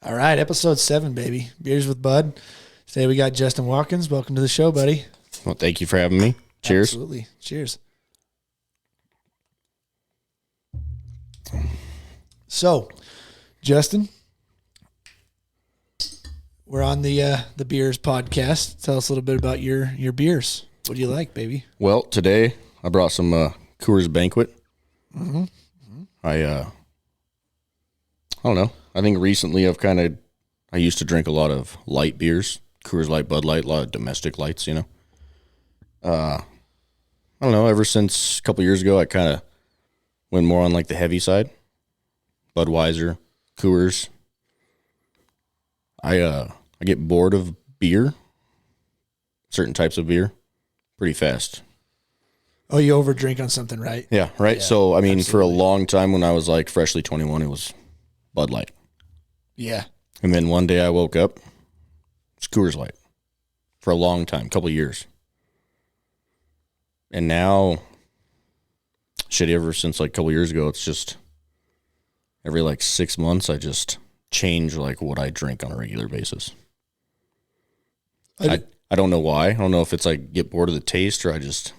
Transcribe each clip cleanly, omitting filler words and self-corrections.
All right, episode 7, baby. Beers with Bud. Today we got Justin Watkins. Welcome to the show, buddy. Well, thank you for having me. Cheers. Absolutely. Cheers. So, Justin, we're on the Beers podcast. Tell us a little bit about your beers. What do you like, baby? Well, today I brought some Coors Banquet. Mm-hmm. I don't know. I think recently I used to drink a lot of light beers, Coors Light, Bud Light, a lot of domestic lights, you know. I don't know. Ever since a couple years ago, I kind of went more on like the heavy side. Budweiser, Coors. I get bored of beer, certain types of beer, pretty fast. Oh, you overdrink on something, right? Yeah, right. Yeah, so, I mean, absolutely. for a long time when I was like freshly 21, it was Bud Light. Yeah. And then one day I woke up, it's Coors Light for a long time, couple of years. And now, ever since like a couple of years ago, it's just every like 6 months, I just change like what I drink on a regular basis. I don't know why. I don't know if it's like get bored of the taste or I think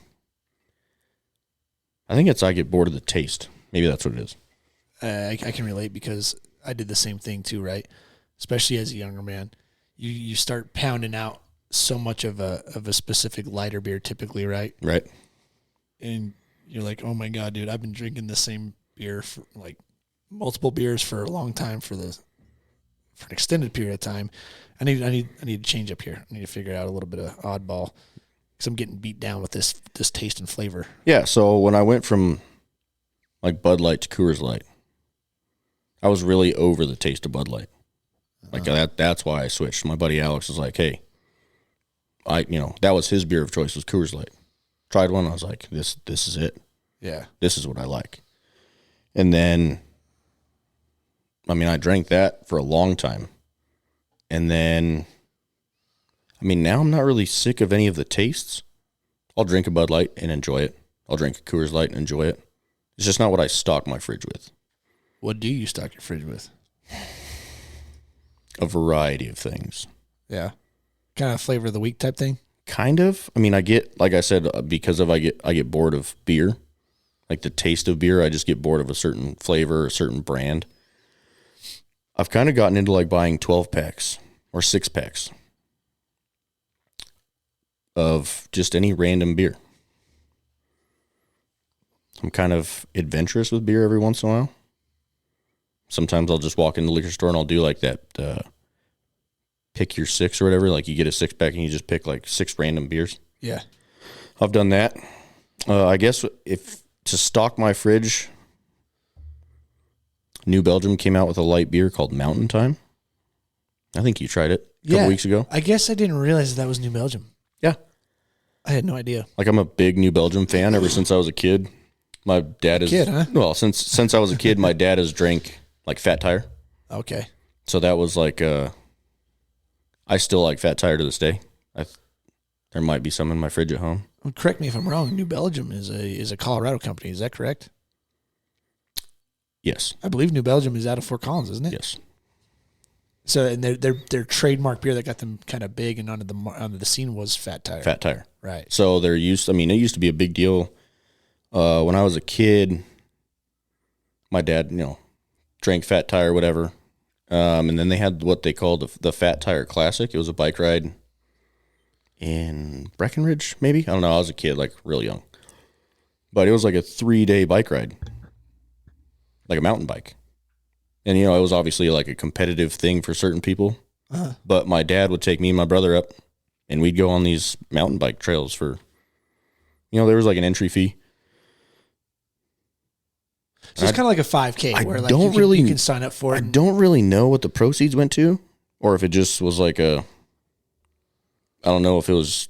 it's I get bored of the taste. Maybe that's what it is. I can relate because I did the same thing too, right? Especially as a younger man. You start pounding out so much of a specific lighter beer typically, right? Right. And you're like, oh my God, dude, I've been drinking the same beer for like multiple beers for a long time for an extended period of time. I need to change up here. I need to figure out a little bit of oddball because I'm getting beat down with this taste and flavor. Yeah, so when I went from like Bud Light to Coors Light, I was really over the taste of Bud Light. Like that's why I switched. My buddy Alex was like, "Hey, that was his beer of choice was Coors Light." Tried one, I was like, "This is it. Yeah, this is what I like." And then, I drank that for a long time, and then, now I'm not really sick of any of the tastes. I'll drink a Bud Light and enjoy it. I'll drink a Coors Light and enjoy it. It's just not what I stock my fridge with. What do you stock your fridge with? A variety of things. Yeah. Kind of flavor of the week type thing? Kind of. I get, like I said, because I get bored of beer. Like the taste of beer, I just get bored of a certain flavor, a certain brand. I've kind of gotten into like buying 12 packs or 6 packs of just any random beer. I'm kind of adventurous with beer every once in a while. Sometimes I'll just walk in the liquor store and I'll do like that pick your 6 or whatever. Like you get a 6-pack and you just pick like 6 random beers. Yeah. I've done that. I guess if to stock my fridge, New Belgium came out with a light beer called Mountain Time. I think you tried it a couple weeks ago. I guess I didn't realize that was New Belgium. Yeah. I had no idea. Like I'm a big New Belgium fan ever since I was a kid. My dad is well, since I was a kid, my dad has drank like Fat Tire. Okay. So that was like I still like Fat Tire to this day. There might be some in my fridge at home. Well, correct me if I'm wrong. New Belgium is a Colorado company. Is that correct? Yes. I believe New Belgium is out of Fort Collins, isn't it? Yes. So and their trademark beer that got them kind of big and onto the scene was Fat Tire. Fat Tire. Right. So it used to be a big deal. When I was a kid, my dad, drank Fat Tire, whatever. And then they had what they called the Fat Tire Classic. It was a bike ride in Breckenridge, maybe? I don't know. I was a kid, like real young. But it was like a 3-day bike ride, like a mountain bike. And, it was obviously like a competitive thing for certain people. Uh-huh. But my dad would take me and my brother up, and we'd go on these mountain bike trails for, there was like an entry fee. So it's kind of like a 5K where you can sign up for it. I don't really know what the proceeds went to, or if it just was like I don't know if it was,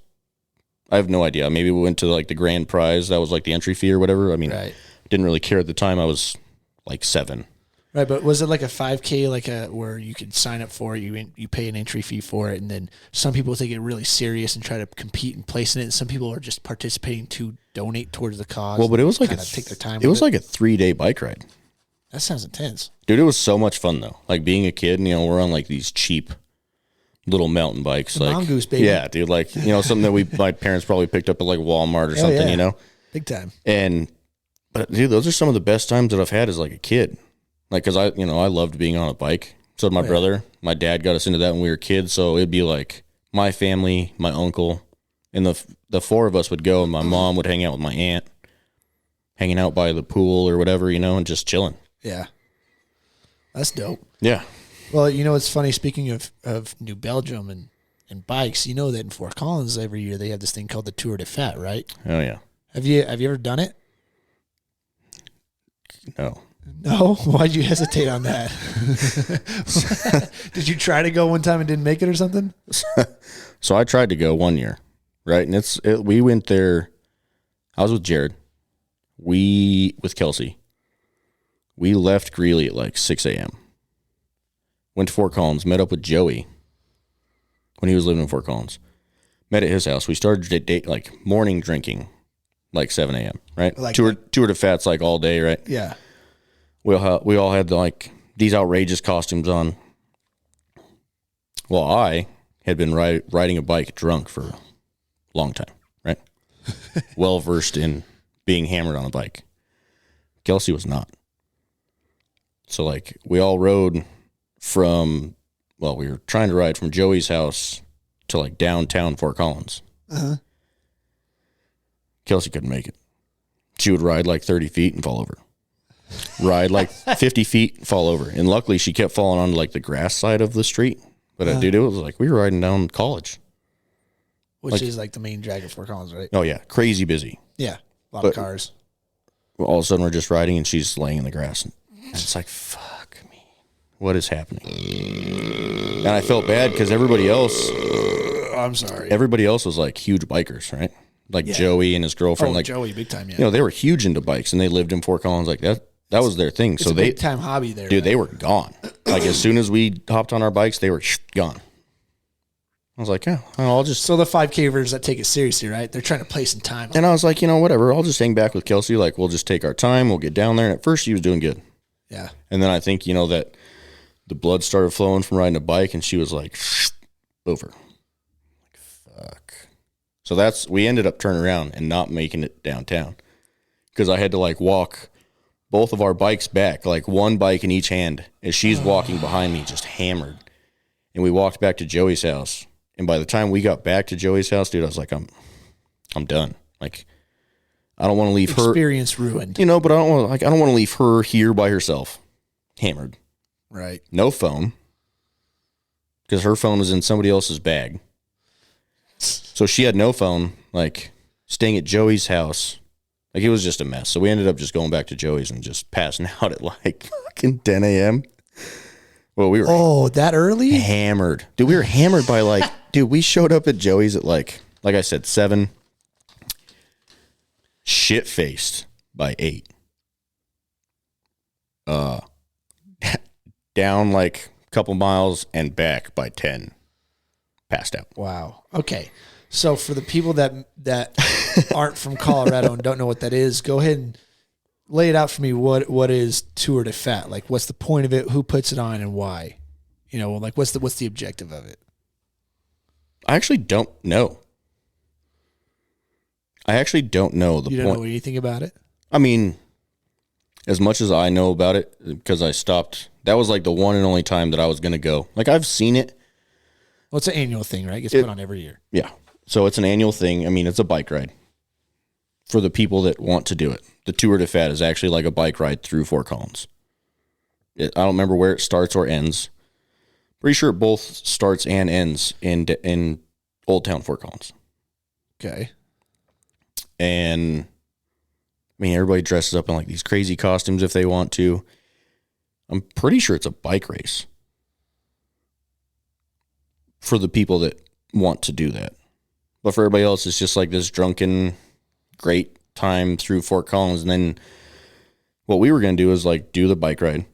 I have no idea. Maybe we went to like the grand prize. That was like the entry fee or whatever. Right. I didn't really care at the time. I was like 7. Right, but was it like a 5K, where you could sign up for it, you pay an entry fee for it, and then some people take it really serious and try to compete and place in it, and some people are just participating to donate towards the cause. Well, but it was like take their time. It was like a 3-day bike ride. That sounds intense. Dude, it was so much fun though. Like being a kid, you know, we're on like these cheap little mountain bikes. The like Mongoose, baby. Yeah, dude, like, you know, something that my parents probably picked up at like Walmart or something, you know? Big time. But dude, those are some of the best times that I've had as like a kid. Like, cause I loved being on a bike. So did my brother. My dad got us into that when we were kids. So it'd be like my family, my uncle, and the four of us would go, and my mom would hang out with my aunt, hanging out by the pool or whatever, you know, and just chilling. Yeah. That's dope. Yeah. Well, you know, it's funny, speaking of New Belgium and bikes, you know that in Fort Collins every year they have this thing called the Tour de Fat, right? Oh yeah. Have you ever done it? No. No? Why'd you hesitate on that? Did you try to go one time and didn't make it or something? So I tried to go one year, right? And we went there. I was with Jared. With Kelsey. We left Greeley at like 6 a.m. Went to Fort Collins, met up with Joey when he was living in Fort Collins. Met at his house. We started like morning drinking, like 7 a.m., right? Like Tour de Fats like all day, right? Yeah. We all had like these outrageous costumes on. Well, I had been riding a bike drunk for a long time, right? Well versed in being hammered on a bike. Kelsey was not. So like we all rode we were trying to ride from Joey's house to like downtown Fort Collins. Uh-huh. Kelsey couldn't make it. She would ride like 30 feet and fall over. Ride like 50 feet, fall over. And luckily she kept falling on like the grass side of the street. But dude, it was like we were riding down College. Which is like the main drag of Fort Collins, right? Oh yeah, crazy busy. Yeah, a lot of cars. All of a sudden we're just riding and she's laying in the grass. And it's like, fuck me. What is happening? And I felt bad because everybody else... I'm sorry. Everybody else was like huge bikers, right? Like Joey and his girlfriend. Like Joey, big time, yeah. You know, they were huge into bikes and they lived in Fort Collins like that. That was their thing. It's a big time hobby there. Dude, they were gone. Like as soon as we hopped on our bikes, they were gone. I was like, yeah, I'll just... So the 5Kers that take it seriously, right? They're trying to play some time. And I was like, you know, whatever. I'll just hang back with Kelsey. Like, we'll just take our time. We'll get down there. And at first, she was doing good. Yeah. And then I think, you know, that the blood started flowing from riding a bike, and she was like, over. Like, fuck. So we ended up turning around and not making it downtown. Because I had to, like, walk both of our bikes back, like one bike in each hand, as she's walking behind me, just hammered. And we walked back to Joey's house. And by the time we got back to Joey's house, dude, I was like, I'm done. Like, I don't want to leave her experience ruined. You know, but I don't want to leave her here by herself, hammered. Right. No phone, because her phone was in somebody else's bag. So she had no phone. Like staying at Joey's house, like it was just a mess. So we ended up just going back to Joey's and just passing out at like fucking 10 a.m. Well, we were that early? Hammered. Dude, we were hammered by like, dude, we showed up at Joey's at like I said, 7. Shit-faced by 8. Down like a couple miles and back by 10. Passed out. Wow. Okay. So for the people that aren't from Colorado and don't know what that is, go ahead and lay it out for me. What is Tour de Fat? Like, what's the point of it? Who puts it on and why? You know, like what's the objective of it? I actually don't know. You don't know anything about it? I mean, as much as I know about it, because I stopped. That was like the one and only time that I was going to go. Like I've seen it. Well, it's an annual thing, right? It gets put on every year. Yeah. So it's an annual thing. I mean, it's a bike ride for the people that want to do it. The Tour de Fat is actually like a bike ride through Fort Collins. I don't remember where it starts or ends. Pretty sure it both starts and ends in Old Town Fort Collins. Okay. And I mean, everybody dresses up in like these crazy costumes if they want to. I'm pretty sure it's a bike race for the people that want to do that. But for everybody else, it's just like this drunken, great time through Fort Collins. And then what we were going to do is like do the bike ride,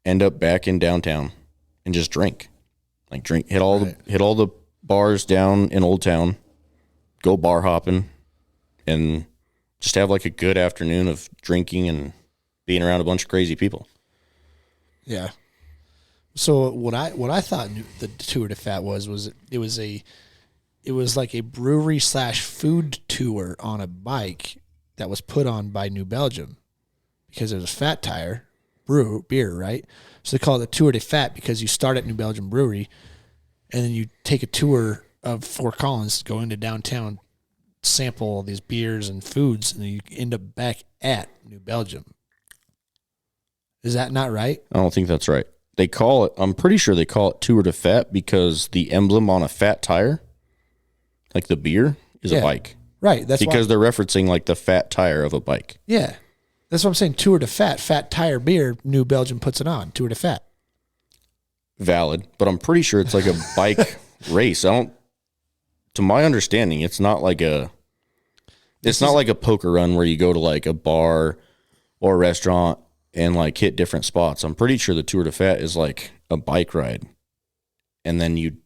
end up back in downtown and just drink. Like hit all the bars down in Old Town, go bar hopping, and just have like a good afternoon of drinking and being around a bunch of crazy people. Yeah. So what I thought the Tour de Fat was it was like a brewery / food tour on a bike that was put on by New Belgium because it was Fat Tire beer, right? So they call it the Tour de Fat because you start at New Belgium Brewery and then you take a tour of Fort Collins, go into downtown, sample all these beers and foods, and then you end up back at New Belgium. Is that not right? I don't think that's right. They call it, I'm pretty sure they call it Tour de Fat because the emblem on a fat tire, like the beer, is a bike. Right. That's because they're referencing like the fat tire of a bike. Yeah. That's what I'm saying. Tour de Fat, Fat Tire beer, New Belgium puts it on. Tour de Fat. Valid. But I'm pretty sure it's like a bike race. To my understanding, it's not like a poker run where you go to like a bar or a restaurant and like hit different spots. I'm pretty sure the Tour de Fat is like a bike ride. And then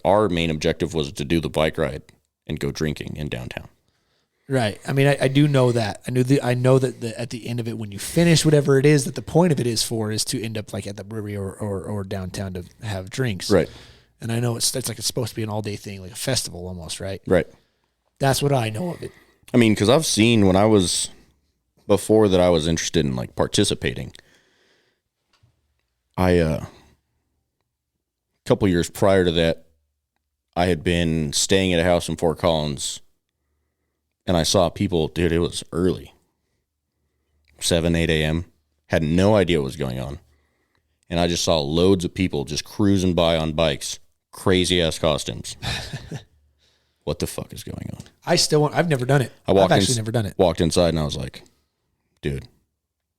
our main objective was to do the bike ride and go drinking in downtown. Right. I mean, I do know that. I know that at the end of it, when you finish whatever it is that the point of it is to end up like at the brewery or downtown to have drinks. Right. And I know it's supposed to be an all day thing, like a festival almost, right? Right. That's what I know of it. I mean, because I've seen before that I was interested in like participating, a couple years prior to that, I had been staying at a house in Fort Collins and I saw people, dude, it was early, 7, 8 a.m., had no idea what was going on. And I just saw loads of people just cruising by on bikes, crazy ass costumes. What the fuck is going on? I've never done it. I've actually never done it. Walked inside and I was like, dude,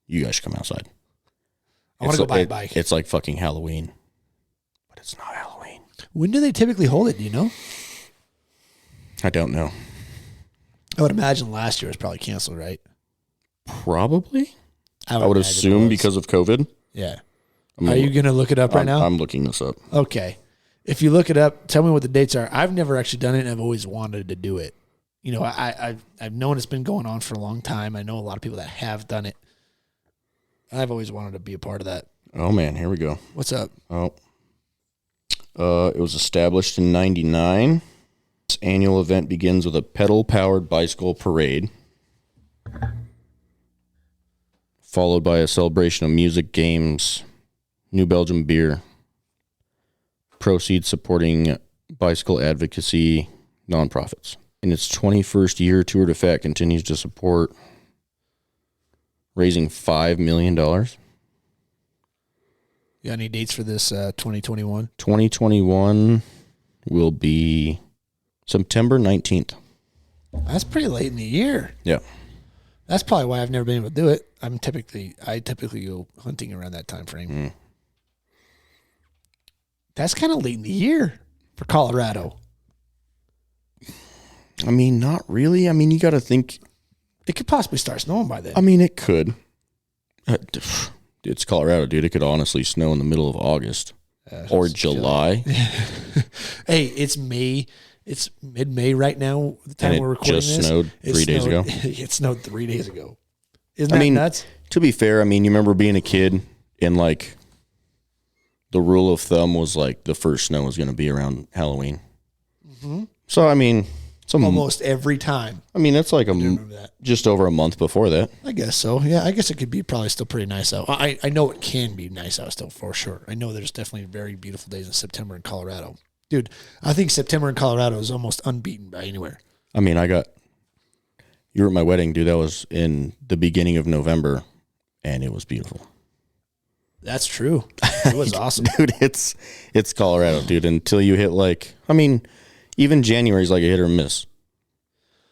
you guys should come outside. I want to go buy a bike. It's like fucking Halloween, but it's not Halloween. When do they typically hold it? Do you know? I don't know. I would imagine last year was probably canceled, right? Probably. I would assume because of COVID. Yeah. Are you going to look it up right now? I'm looking this up. Okay. If you look it up, tell me what the dates are. I've never actually done it, and I've always wanted to do it. You know, I've known it's been going on for a long time. I know a lot of people that have done it. I've always wanted to be a part of that. Oh, man. Here we go. What's up? Oh. It was established in 1999. This annual event begins with a pedal-powered bicycle parade, followed by a celebration of music, games, New Belgium beer, proceeds supporting bicycle advocacy nonprofits. In its 21st year, Tour de Fat continues to support raising $5 million. You got any dates for this 2021? 2021 will be September 19th. That's pretty late in the year. Yeah. That's probably why I've never been able to do it. I typically go hunting around that time frame. Mm. That's kind of late in the year for Colorado. I mean, not really. I mean, you got to think. It could possibly start snowing by then. I mean, it could. It's Colorado, dude. It could honestly snow in the middle of August or July. Hey, it's May. It's mid-May right now. The time we're recording this. It just snowed 3 days ago. It snowed 3 days ago. Isn't that nuts? To be fair, I mean, you remember being a kid and like the rule of thumb was like the first snow was going to be around Halloween. Mm-hmm. So, I mean, it's almost every time. I mean, it's like just over a month before that. I guess so. Yeah, I guess it could be probably still pretty nice out. I know it can be nice out still for sure. I know there's definitely very beautiful days in September in Colorado. Dude, I think September in Colorado is almost unbeaten by anywhere. I mean, you were at my wedding, dude. That was in the beginning of November, and it was beautiful. That's true. It was awesome. Dude, it's Colorado, dude. Until you hit even January is like a hit or miss.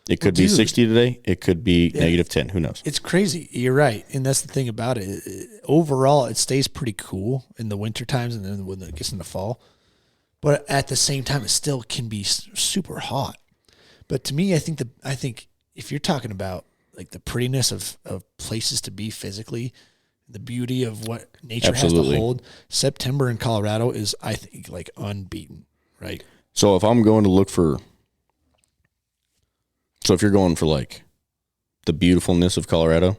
It could be 60 today. It could be negative 10. Who knows? It's crazy. You're right. And that's the thing about it. Overall, it stays pretty cool in the winter times and then when it gets into fall. But at the same time, it still can be super hot. But to me, I think if you're talking about like the prettiness of places to be physically, the beauty of what nature has to hold, September in Colorado is, I think, like unbeaten, right? So if I'm going to look for, if you're going for like the beautifulness of Colorado,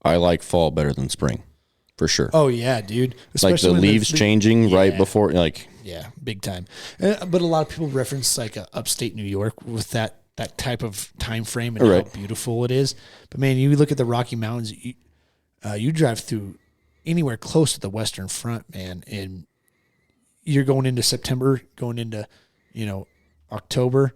I like fall better than spring, for sure. Oh yeah, dude. Like the when leaves changing right before, like yeah, big time. But a lot of people reference like upstate New York with that type of time frame and Right. how beautiful it is. But man, you look at the Rocky Mountains, you drive through anywhere close to the Western Front, man, and you're going into September, going into, October.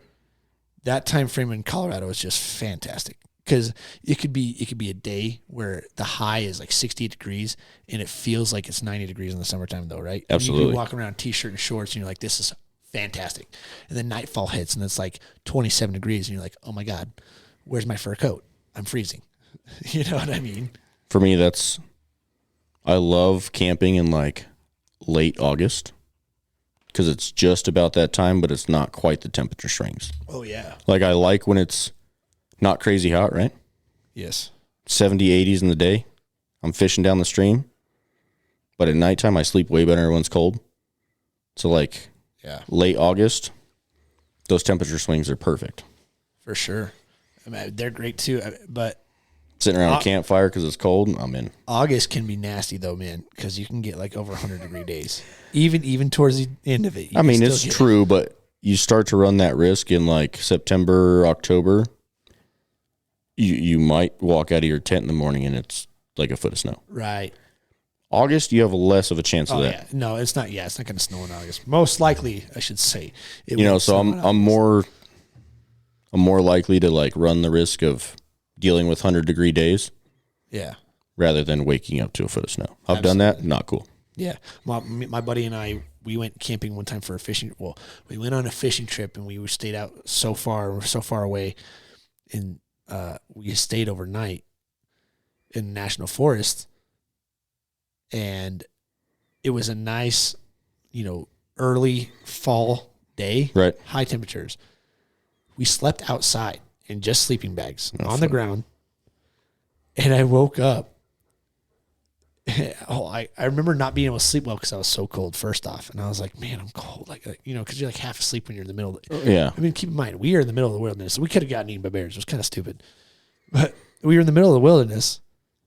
That time frame in Colorado is just fantastic because it could be a day where the high is like 68 degrees and it feels like it's 90 degrees in the summertime though, right? Absolutely. And you can walk around in t-shirt and shorts and you're like, this is fantastic. And then nightfall hits and it's like 27 degrees and you're like, oh my God, where's my fur coat? I'm freezing. You know what I mean? For me, I love camping in like late August because it's just about that time, but it's not quite the temperature swings. Oh yeah. Like I like when it's not crazy hot, right? Yes. 70, 80s in the day. I'm fishing down the stream, but at nighttime I sleep way better when it's cold. So like late August, those temperature swings are perfect. For sure. I mean, they're great too, but sitting around a campfire because it's cold, I'm in. August can be nasty though, man, because you can get like over 100-degree days. Even towards the end of it. I mean, it's true, but you start to run that risk in like September, October. You might walk out of your tent in the morning and it's like a foot of snow. Right. August, you have less of a chance of that. Yeah. No, it's not. Yeah, it's not going to snow in August. Most likely, I should say. So I'm more likely to like run the risk of dealing with 100-degree days. Yeah. Rather than waking up to a foot of snow. I've done that. Not cool. Yeah. My buddy and I, we went camping one time for a fishing. Well, we went on a fishing trip and we stayed out so far away, and we stayed overnight in national forest, and it was a nice, early fall day. Right. High temperatures. We slept outside in just sleeping bags on the ground. And I woke up. I remember not being able to sleep well because I was so cold, first off. And I was like, man, I'm cold. Because you're like half asleep when you're in the middle of the. Yeah. I mean, keep in mind, we are in the middle of the wilderness. So we could have gotten eaten by bears. It was kind of stupid. But we were in the middle of the wilderness,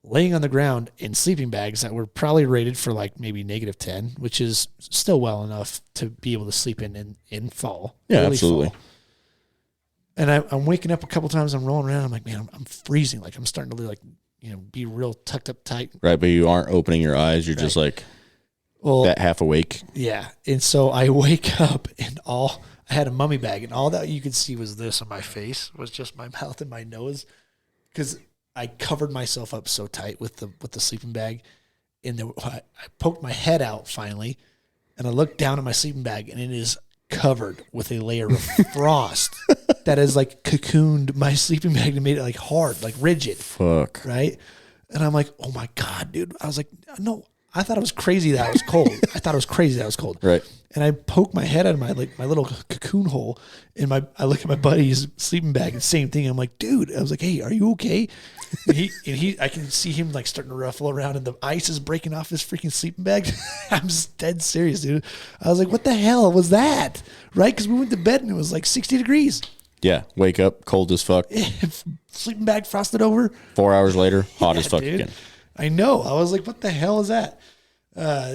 laying on the ground in sleeping bags that were probably rated for like maybe -10, which is still well enough to be able to sleep in fall. Yeah, absolutely. Fall. And I'm waking up a couple times. I'm rolling around. I'm like, man, I'm freezing. Like I'm starting to be real tucked up tight. Right, but you aren't opening your eyes. You're just like that half awake. Yeah. And so I wake up and I had a mummy bag and all that you could see was this on my face, was just my mouth and my nose, because I covered myself up so tight with the sleeping bag. And I poked my head out finally, and I looked down at my sleeping bag, and it is covered with a layer of frost that has like cocooned my sleeping bag and made it like hard, like rigid. Fuck. Right. And I'm like, oh my God, dude. I was like, no, I thought it was crazy that I was cold. Right. And I poked my head out of my little cocoon hole, and I look at my buddy's sleeping bag, and same thing. I'm like, dude, I was like, hey, are you okay? And I can see him like starting to ruffle around, and the ice is breaking off his freaking sleeping bag. I'm just dead serious, dude. I was like, what the hell was that? Right? Because we went to bed and it was like 60 degrees. Yeah. Wake up, cold as fuck. Sleeping bag frosted over. 4 hours later, hot as fuck dude. again. I know. I was like, what the hell is that?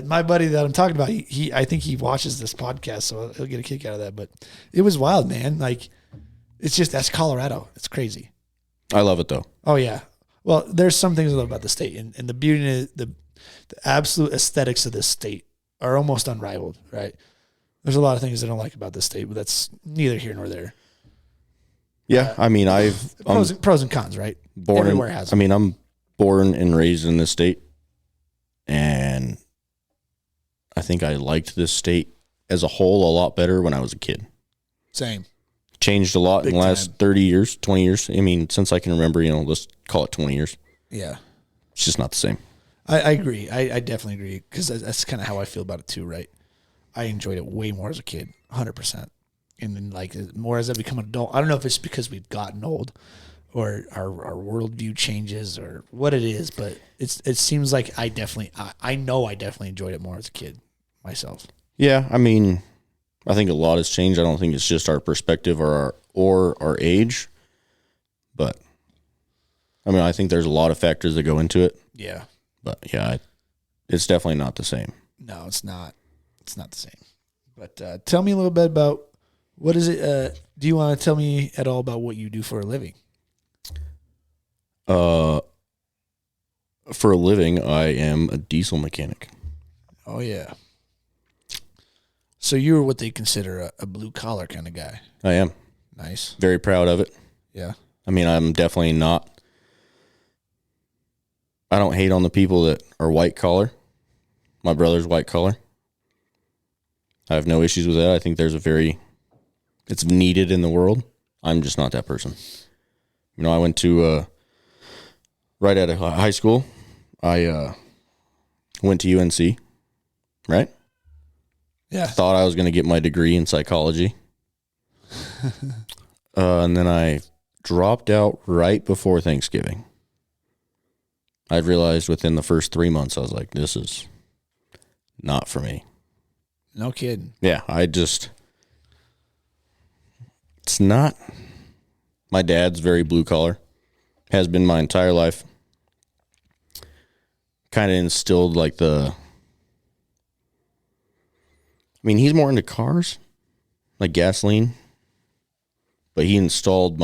My buddy that I'm talking about, I think he watches this podcast, so he'll get a kick out of that. But it was wild, man. Like, that's Colorado. It's crazy. I love it though. Oh yeah. Well, there's some things I love about the state, and the beauty, the absolute aesthetics of this state are almost unrivaled. Right? There's a lot of things I don't like about this state, but that's neither here nor there. Yeah, I mean, pros and cons, right? Everywhere has them. I mean, I'm born and raised in this state, and I think I liked this state as a whole a lot better when I was a kid. Same. Changed a lot in the last 30 years, 20 years. I mean, since I can remember, let's call it 20 years. Yeah. It's just not the same. I agree. I definitely agree, because that's kind of how I feel about it too, right? I enjoyed it way more as a kid, 100%. And then like more as I become an adult. I don't know if it's because we've gotten old or our worldview changes or what it is, but it seems like I definitely enjoyed it more as a kid myself. Yeah, I mean, I think a lot has changed. I don't think it's just our perspective or our age, but I mean, I think there's a lot of factors that go into it. Yeah. But yeah, it's definitely not the same. No, it's not. It's not the same. But tell me a little bit about what is it? Do you want to tell me at all about what you do for a living? For a living, I am a diesel mechanic. Oh yeah. So you're what they consider a blue collar kind of guy. I am. Nice. Very proud of it. Yeah. I mean, I'm definitely not. I don't hate on the people that are white collar. My brother's white collar. I have no issues with that. I think it's needed in the world. I'm just not that person. You know, I went to, right out of high school, I went to UNC, right? Yeah. Thought I was going to get my degree in psychology. And then I dropped out right before Thanksgiving. I realized within the first 3 months, I was like, this is not for me. No kidding. Yeah, it's not. My dad's very blue collar, has been my entire life. Kind of instilled like he's more into cars, like gasoline, but he instilled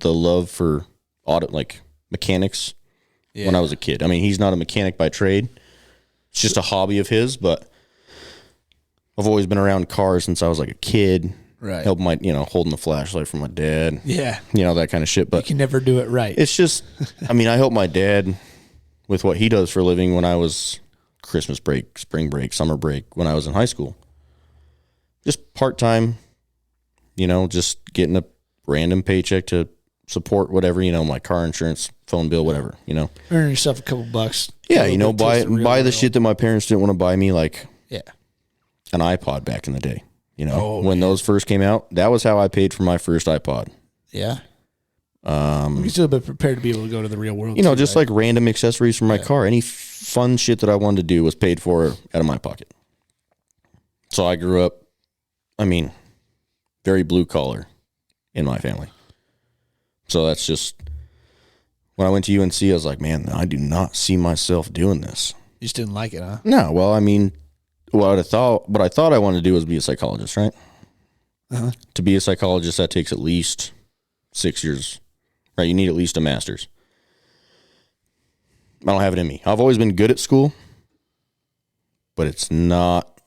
the love for mechanics when I was a kid. I mean, he's not a mechanic by trade. It's just a hobby of his, but I've always been around cars since I was like a kid. Right. Helping holding the flashlight for my dad. Yeah. That kind of shit. But you can never do it right. It's just, I helped my dad with what he does for a living when I was Christmas break, spring break, summer break, when I was in high school. Just part-time, just getting a random paycheck to support whatever, my car insurance, phone bill, whatever, Earn yourself a couple bucks. Yeah, buy the shit that my parents didn't want to buy me, like an iPod back in the day. When those first came out, that was how I paid for my first iPod. Yeah. You're still a bit prepared to be able to go to the real world. Just right? Like random accessories for my car. Any fun shit that I wanted to do was paid for out of my pocket. So I grew up, very blue collar in my family. So that's just, when I went to UNC, I was like, man, I do not see myself doing this. You just didn't like it, huh? No. Well, what I thought I wanted to do was be a psychologist, right? Uh-huh. To be a psychologist, that takes at least 6 years, right? You need at least a master's. I don't have it in me. I've always been good at school, but it's not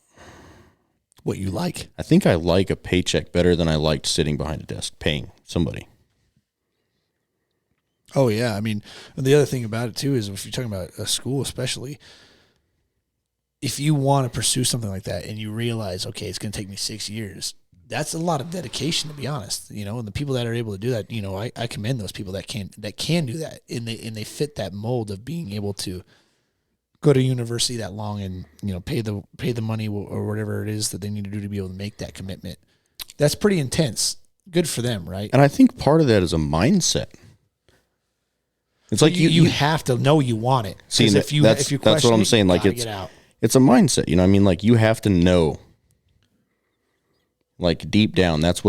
what you like. I think I like a paycheck better than I liked sitting behind a desk paying somebody. Oh, yeah. The other thing about it, too, is if you're talking about a school especially, if you want to pursue something like that and you realize, okay, it's going to take me 6 years, that's a lot of dedication, to be honest. And the people that are able to do that, I commend those people that can do that, and they fit that mold of being able to go to university that long and pay the money or whatever it is that they need to do to be able to make that commitment. That's pretty intense. Good for them, right? And I think part of that is a mindset. It's like you have to know you want it. See, if you question that's what I'm saying. Like it's a mindset. Like you have to know, like deep down, that's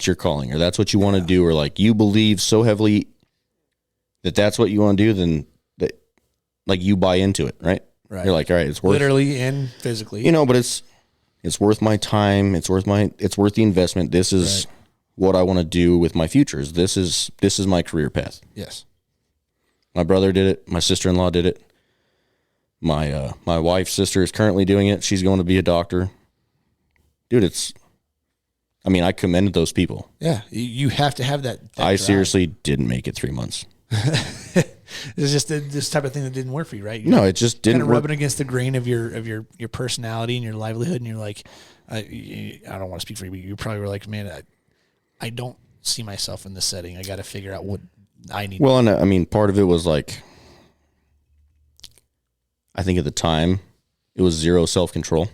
your calling, or that's what you want to do, or like you believe so heavily that that's what you want to do, then that like you buy into it, right? Right. You're like, all right, it's worth literally and physically. But it's worth my time. It's worth the investment. This is what I want to do with my futures. This is my career path. Yes. My brother did it. My sister-in-law did it. My wife's sister is currently doing it. She's going to be a doctor. Dude, I commended those people. Yeah, you have to have that I drive. Seriously didn't make it 3 months. It's just this type of thing that didn't work for you, right? No, it just didn't kind of work. rubbing against the grain of your personality and your livelihood, and you're like, I don't want to speak for you, but you probably were like, man, I don't see myself in this setting. I got to figure out what I need. Well, and part of it was like, I think at the time it was zero self-control.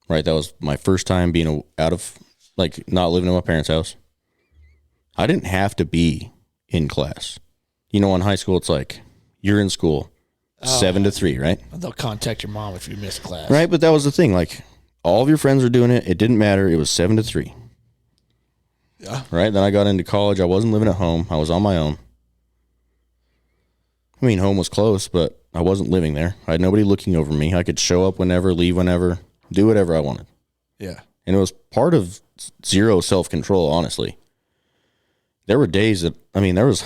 Right, that was my first time being out of, like, not living in my parents' house. I didn't have to be in class. In high school, it's like, you're in school 7 to 3, right? They'll contact your mom if you miss class. Right, but that was the thing. Like, all of your friends were doing it. It didn't matter. It was 7 to 3. Yeah. Right, then I got into college. I wasn't living at home. I was on my own. I mean, home was close, but I wasn't living there. I had nobody looking over me. I could show up whenever, leave whenever, do whatever I wanted. Yeah. And it was part of zero self-control, honestly. There were days that, I mean, there was,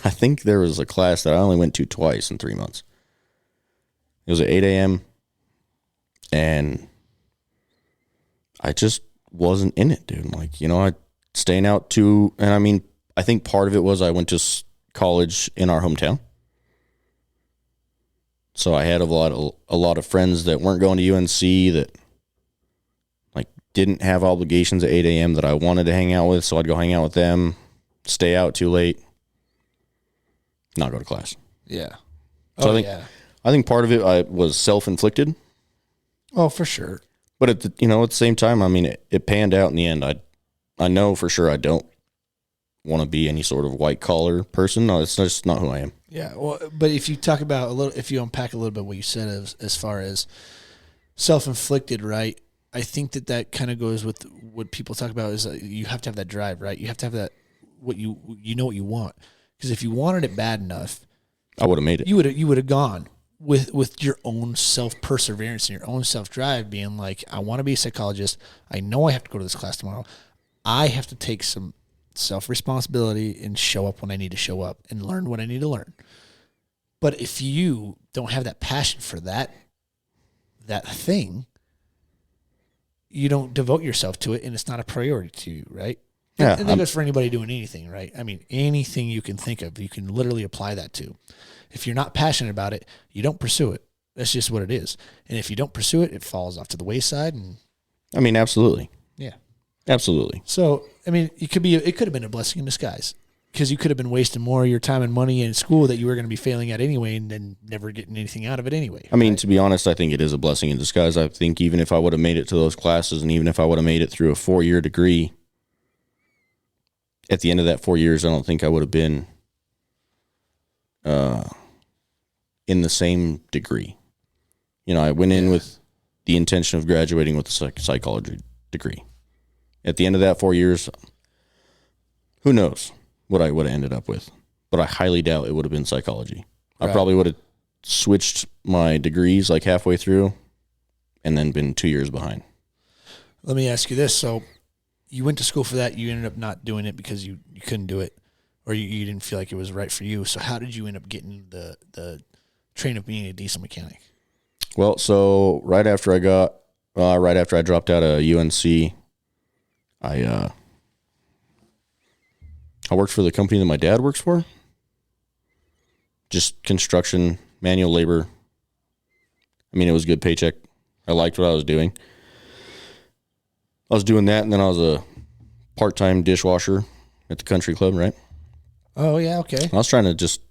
I think there was a class that I only went to twice in 3 months. It was at 8 a.m. and I just wasn't in it, dude. Like, you know, I staying out too, and I mean, I think part of it was I went to college in our hometown. So I had a lot of friends that weren't going to UNC that like didn't have obligations at 8 a.m. that I wanted to hang out with. So I'd go hang out with them, stay out too late, not go to class. Yeah. So I think part of it was self-inflicted. Oh, for sure. But at the same time, I mean, it panned out in the end. I know for sure I don't want to be any sort of white collar person. No, it's just not who I am. Yeah, well, but if you talk about if you unpack a little bit what you said as far as self-inflicted, right? I think that kind of goes with what people talk about is you have to have that drive, right? You have to have that what you know what you want, because if you wanted it bad enough, I would have made it. You would have gone with your own self-perseverance and your own self-drive, being like, I want to be a psychologist. I know I have to go to this class tomorrow. I have to take some self-responsibility and show up when I need to show up and learn what I need to learn. But if you don't have that passion for that thing, you don't devote yourself to it, and it's not a priority to you, right? Yeah, and that goes for anybody doing anything, right? I mean, anything you can think of, you can literally apply that to. If you're not passionate about it, you don't pursue it. That's just what it is. And if you don't pursue it, it falls off to the wayside. And I mean, absolutely. Yeah. Absolutely. So, I mean, it could have been a blessing in disguise, because you could have been wasting more of your time and money in school that you were going to be failing at anyway, and then never getting anything out of it anyway. I mean, to be honest, I think it is a blessing in disguise. I think even if I would have made it to those classes, and even if I would have made it through a 4-year degree, at the end of that 4 years, I don't think I would have been in the same degree. You know, I went in with the intention of graduating with a psychology degree. At the end of that 4 years, who knows what I would have ended up with. But I highly doubt it would have been psychology. Right. I probably would have switched my degrees like halfway through and then been 2 years behind. Let me ask you this. So you went to school for that. You ended up not doing it because you couldn't do it, or you didn't feel like it was right for you. So how did you end up getting the train of being a diesel mechanic? Well, so right after I dropped out of UNC, I worked for the company that my dad works for. Just construction, manual labor. I mean, it was a good paycheck. I liked what I was doing. I was doing that, and then I was a part-time dishwasher at the country club, right? Oh, yeah, okay. I was trying to just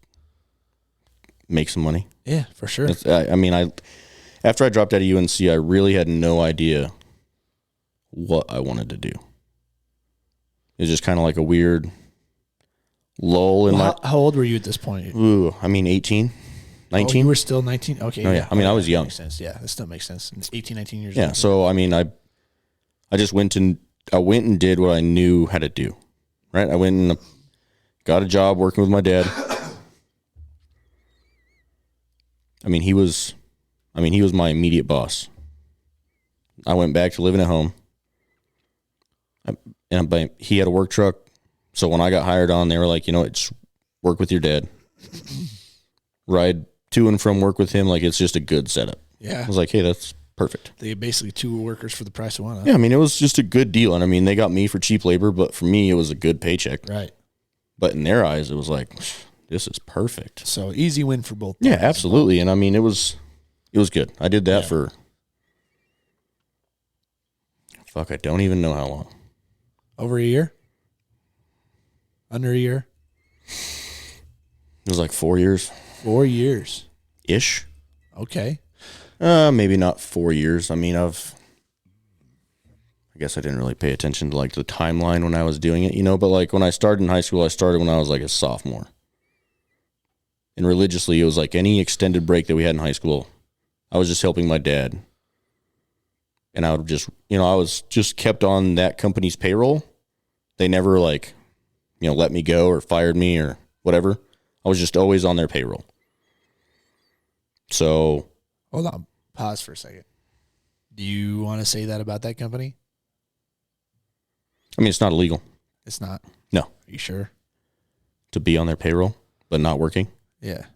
make some money. Yeah, for sure. After I dropped out of UNC, I really had no idea what I wanted to do. It was just kind of like a weird lull in my... How old were you at this point? 18, 19. Oh, you were still 19? Okay. Oh, yeah. I mean, I was young. Makes sense. Yeah, that still makes sense. 18, 19 years old. Yeah, so, I mean, I just went and did what I knew how to do, right? I went and got a job working with my dad. He was my immediate boss. I went back to living at home. And he had a work truck. So when I got hired on, they were like, just work with your dad. Ride to and from work with him like it's just a good setup. Yeah. I was like, hey, that's perfect. They had basically 2 workers for the price of one. Huh? Yeah, it was just a good deal. And they got me for cheap labor, but for me, it was a good paycheck. Right. But in their eyes, it was like, this is perfect. So easy win for both. Yeah, absolutely. And it was good. I did that for, I don't even know how long. Over a year? Under a year? It was like 4 years. 4 years. Ish. Okay. Maybe not 4 years. I guess I didn't really pay attention to the timeline when I was doing it, but when I started in high school, I started when I was a sophomore. And religiously, it was any extended break that we had in high school, I was just helping my dad. And I would just, I was just kept on that company's payroll. They never let me go or fired me or whatever. I was just always on their payroll. So Hold on. Pause for a second. Do you want to say that about that company? I mean, it's not illegal. It's not. No. Are you sure? To be on their payroll, but not working. Yeah.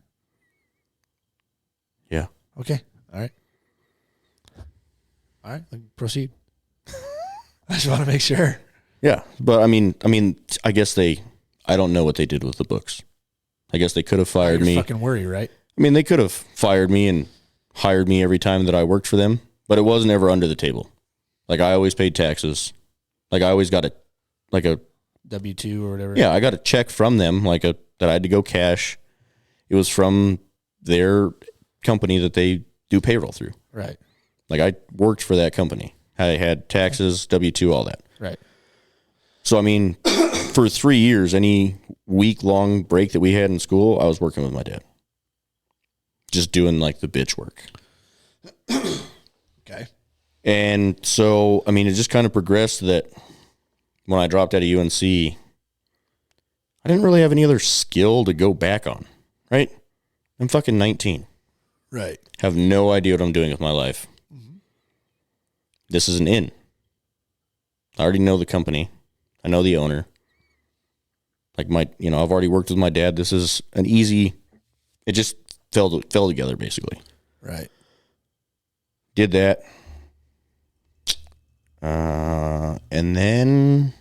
Yeah. Okay. All right. All right. Proceed. I just want to make sure. Yeah. But I mean, I guess I don't know what they did with the books. I guess they could have fired me. Fucking worry, right? I mean, they could have fired me and hired me every time that I worked for them, but it wasn't ever under the table. Like, I always paid taxes. Like, I always got a W-2 or whatever. Yeah, I got a check from them, that I had to go cash. It was from their company that they do payroll through. Right. Like, I worked for that company. I had taxes, W-2, all that. Right. So, I mean, for 3 years, any week-long break that we had in school, I was working with my dad. Just doing, like, the bitch work. Okay. And so, I mean, it just kind of progressed that when I dropped out of UNC, I didn't really have any other skill to go back on, right? I'm fucking 19. Right. Have no idea what I'm doing with my life. Mm-hmm. This is an in. I already know the company. I know the owner. Like, I've already worked with my dad. This is an easy, it just fell together, basically. Right. Did that. And then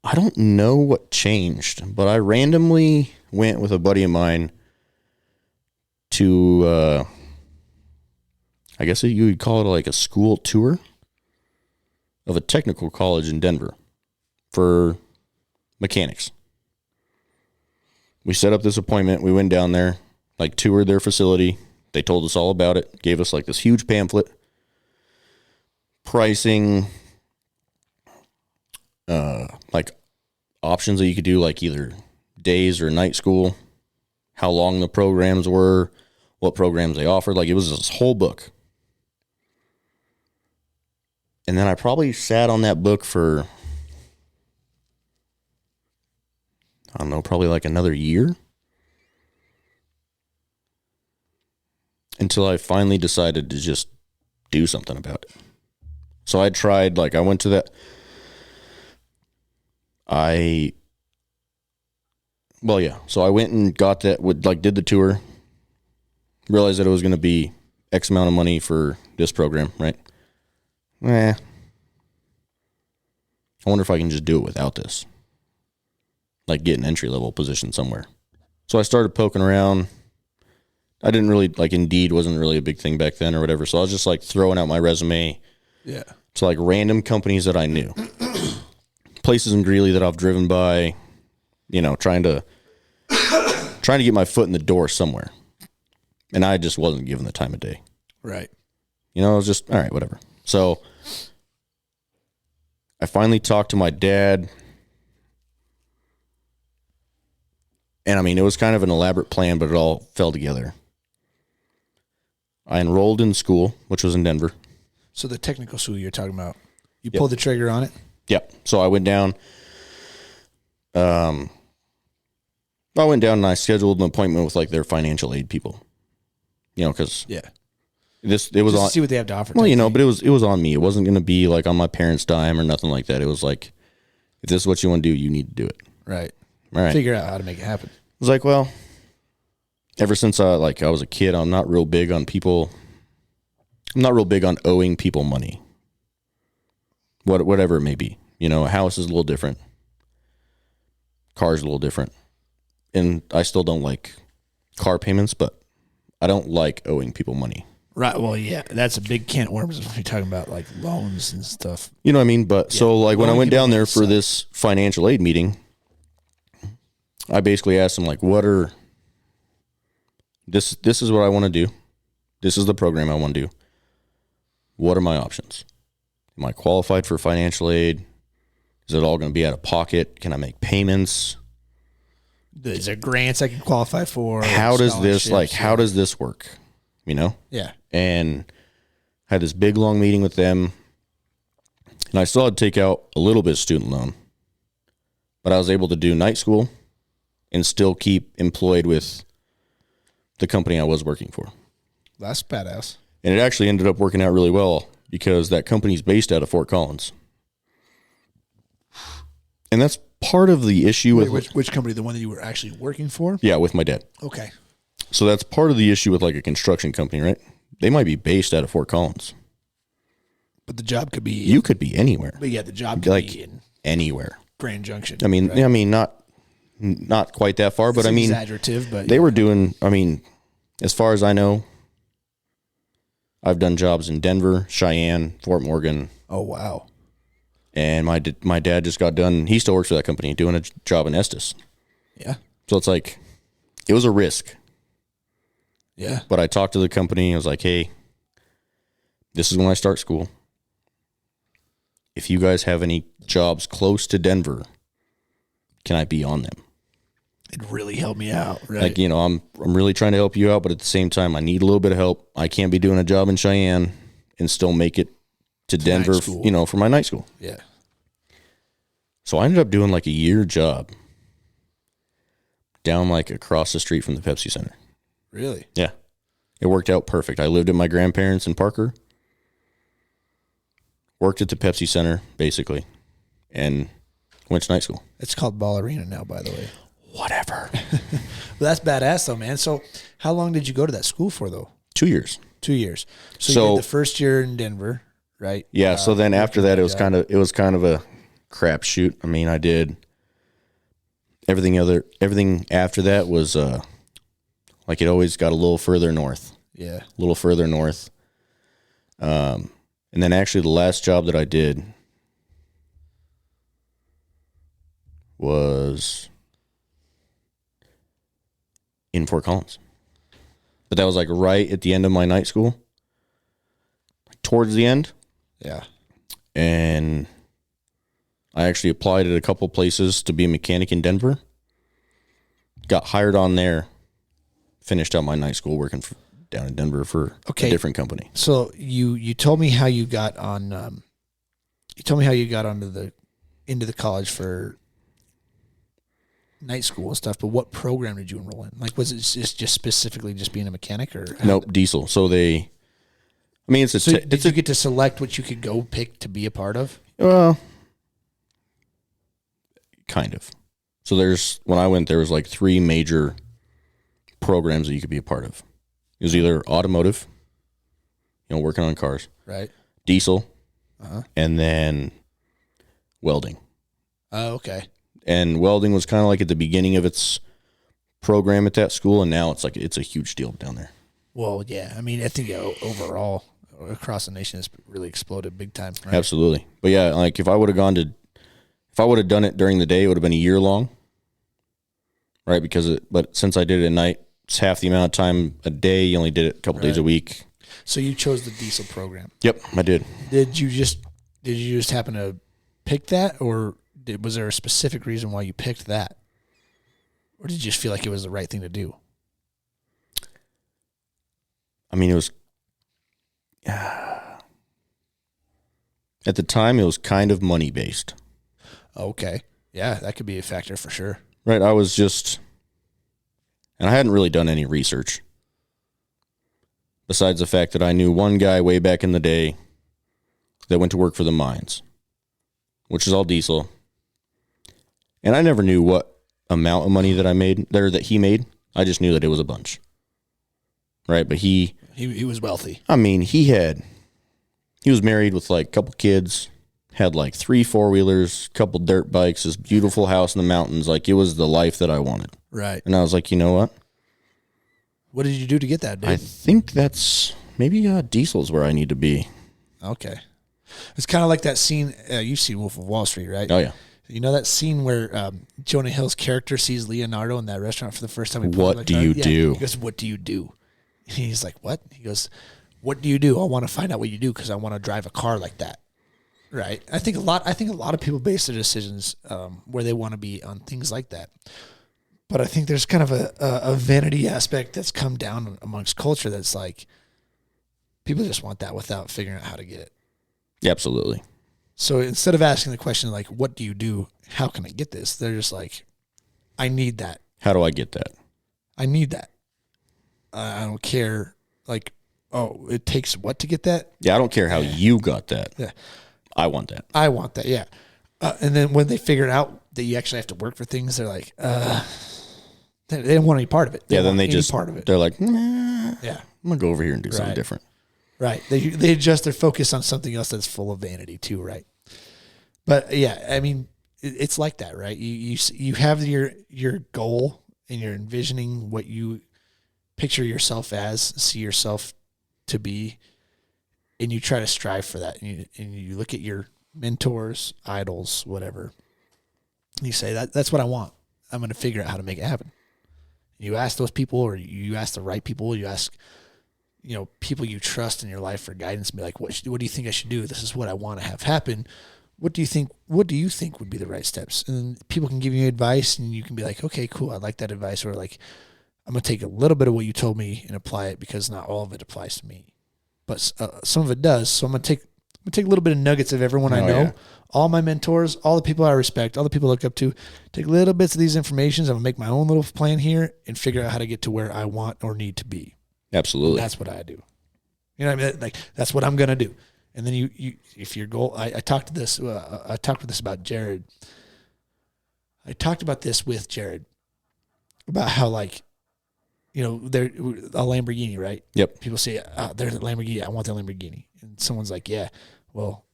I don't know what changed, but I randomly went with a buddy of mine to, I guess you would call it like a school tour of a technical college in Denver for mechanics. We set up this appointment. We went down there, toured their facility. They told us all about it, gave us this huge pamphlet, pricing, options that you could do, either days or night school, how long the programs were, what programs they offered. It was this whole book. And then I probably sat on that book for, I don't know, probably another year. Until I finally decided to just do something about it. So I tried, I went to that. So I went and got that, did the tour, realized that it was going to be X amount of money for this program, right? I wonder if I can just do it without this. Get an entry-level position somewhere. So I started poking around. I didn't really, Indeed wasn't really a big thing back then or whatever, so I was just, throwing out my resume to, random companies that I knew. Places in Greeley that I've driven by, trying to get my foot in the door somewhere. And I just wasn't given the time of day. Right. I was just, all right, whatever. So I finally talked to my dad. And, it was kind of an elaborate plan, but it all fell together. I enrolled in school, which was in Denver. So the technical school you're talking about, you pulled the trigger on it? Yep. So I went down. I went down and I scheduled an appointment with their financial aid people. Because it was just on. To see what they have to offer. Well, but it was on me. It wasn't going to be on my parents' dime or nothing like that. It was if this is what you want to do, you need to do it. Right. All right. Figure out how to make it happen. I was well, ever since I was a kid, I'm not real big on people. I'm not real big on owing people money. Whatever it may be. A house is a little different. Car's a little different. And I still don't like car payments, but I don't like owing people money. Right. Well, yeah, that's a big can of worms when you're talking about loans and stuff. You know what I mean? But so when I went down there for this financial aid meeting, I basically asked them this is what I want to do. This is the program I want to do. What are my options? Am I qualified for financial aid? Is it all going to be out of pocket? Can I make payments? Is there grants I can qualify for? How does this work? Yeah. And I had this big long meeting with them, and I still had to take out a little bit of student loan, but I was able to do night school and still keep employed with the company I was working for. That's badass. And it actually ended up working out really well because that company's based out of Fort Collins. And that's part of the issue with... Which company? The one that you were actually working for? Yeah, with my dad. Okay. So that's part of the issue with like a construction company, right? They might be based out of Fort Collins. But the job could be... You could be anywhere. But yeah, the job could be in... Anywhere. Grand Junction. I mean, right? I mean, not quite that far, but it's I mean... exaggerative, but... They were doing... I mean, as far as I know, I've done jobs in Denver, Cheyenne, Fort Morgan. Oh, wow. And my dad just got done. He still works for that company, doing a job in Estes. Yeah. So it's like, it was a risk. Yeah. But I talked to the company. I was like, hey, this is when I start school. If you guys have any jobs close to Denver, can I be on them? It really helped me out, right? Like, you know, I'm really trying to help you out, but at the same time, I need a little bit of help. I can't be doing a job in Cheyenne and still make it to Denver, you know, for my night school. Yeah. So I ended up doing like a year job down like across the street from the Pepsi Center. Really? Yeah. It worked out perfect. I lived at my grandparents in Parker, worked at the Pepsi Center, basically, and went to night school. It's called Ball Arena now, by the way. Whatever. Well, that's badass, though, man. So how long did you go to that school for, though? 2 years. 2 years. So you did the first year in Denver, right? Yeah. So then after that, it was kind of a crapshoot. I mean, I did everything after that was like it always got a little further north. Yeah. A little further north. And then actually the last job that I did was in Fort Collins. But that was like right at the end of my night school. Like towards the end. Yeah. And I actually applied at a couple places to be a mechanic in Denver. Got hired on there. Finished out my night school working down in Denver for a different company. So you told me how you got on. You told me how you got into the college for night school and stuff. But what program did you enroll in? Like, was it just specifically just being a mechanic, or nope, diesel? So they. I mean, did you get to select what you could go pick to be a part of? Kind of. So when I went, there was like 3 major programs that you could be a part of. It was either automotive, you know, working on cars, right? Diesel, and then welding. Oh, okay. And welding was kind of like at the beginning of its program at that school, and now it's a huge deal down there. Well, yeah. I mean, I think overall across the nation it's really exploded big time. Right? Absolutely. But yeah, like if I would have done it during the day, it would have been a year long. Right, but since I did it at night, it's half the amount of time a day. You only did it a couple days a week. So you chose the diesel program. Yep, I did. Did you just happen to pick that, or was there a specific reason why you picked that, or did you just feel like it was the right thing to do? I mean, it was at the time it was kind of money based. Okay, yeah, that could be a factor for sure. Right, I was just, and I hadn't really done any research. Besides the fact that I knew one guy way back in the day that went to work for the mines, which is all diesel. And I never knew what amount of money that he made. I just knew that it was a bunch. Right, but he was wealthy. I mean, he was married with like a couple kids. Had like 3 4-wheelers, couple dirt bikes, this beautiful house in the mountains. Like it was the life that I wanted. Right. And I was like, you know what? What did you do to get that, dude? I think that's maybe diesel's where I need to be. Okay. It's kind of like that scene. You've seen Wolf of Wall Street, right? Oh, yeah. You know that scene where Jonah Hill's character sees Leonardo in that restaurant for the first time? What do you do? He goes, what do you do? And he's like, what? He goes, what do you do? I want to find out what you do because I want to drive a car like that. Right. I think a lot of people base their decisions where they want to be on things like that. But I think there's kind of a vanity aspect that's come down amongst culture that's like people just want that without figuring out how to get it. Absolutely. So instead of asking the question like, what do you do? How can I get this? They're just like, I need that. How do I get that? I need that. I don't care. Like, oh, it takes what to get that? Yeah, I don't care how you got that. Yeah. I want that. I want that, yeah. And then when they figure out that you actually have to work for things, they're like, they don't want any part of it. Then they just part of it. They're like, nah, yeah, I'm gonna go over here and do something different. Right. They adjust their focus on something else that's full of vanity too, right? But yeah, I mean, it's like that, right? You have your goal and you're envisioning what you picture yourself as, see yourself to be, and you try to strive for that. And you look at your mentors, idols, whatever. And you say that's what I want. I'm going to figure out how to make it happen. You ask those people, or you ask the right people. You ask, people you trust in your life for guidance. And be like, what do you think I should do? This is what I want to have happen. What do you think would be the right steps? And people can give you advice, and you can be like, okay, cool, I like that advice. Or like, I'm going to take a little bit of what you told me and apply it, because not all of it applies to me, but some of it does. So I'm going to take a little bit of nuggets of everyone I know, all my mentors, all the people I respect, all the people I look up to, take little bits of these informations. I'm going to make my own little plan here and figure out how to get to where I want or need to be. Absolutely. That's what I do. You know what I mean? Like, that's what I'm going to do. And then you, if your goal, I talked about this about Jared. I talked about this with Jared about how, like, they're a Lamborghini, right? Yep. People say, there's a Lamborghini. I want that Lamborghini. And someone's like, yeah, well,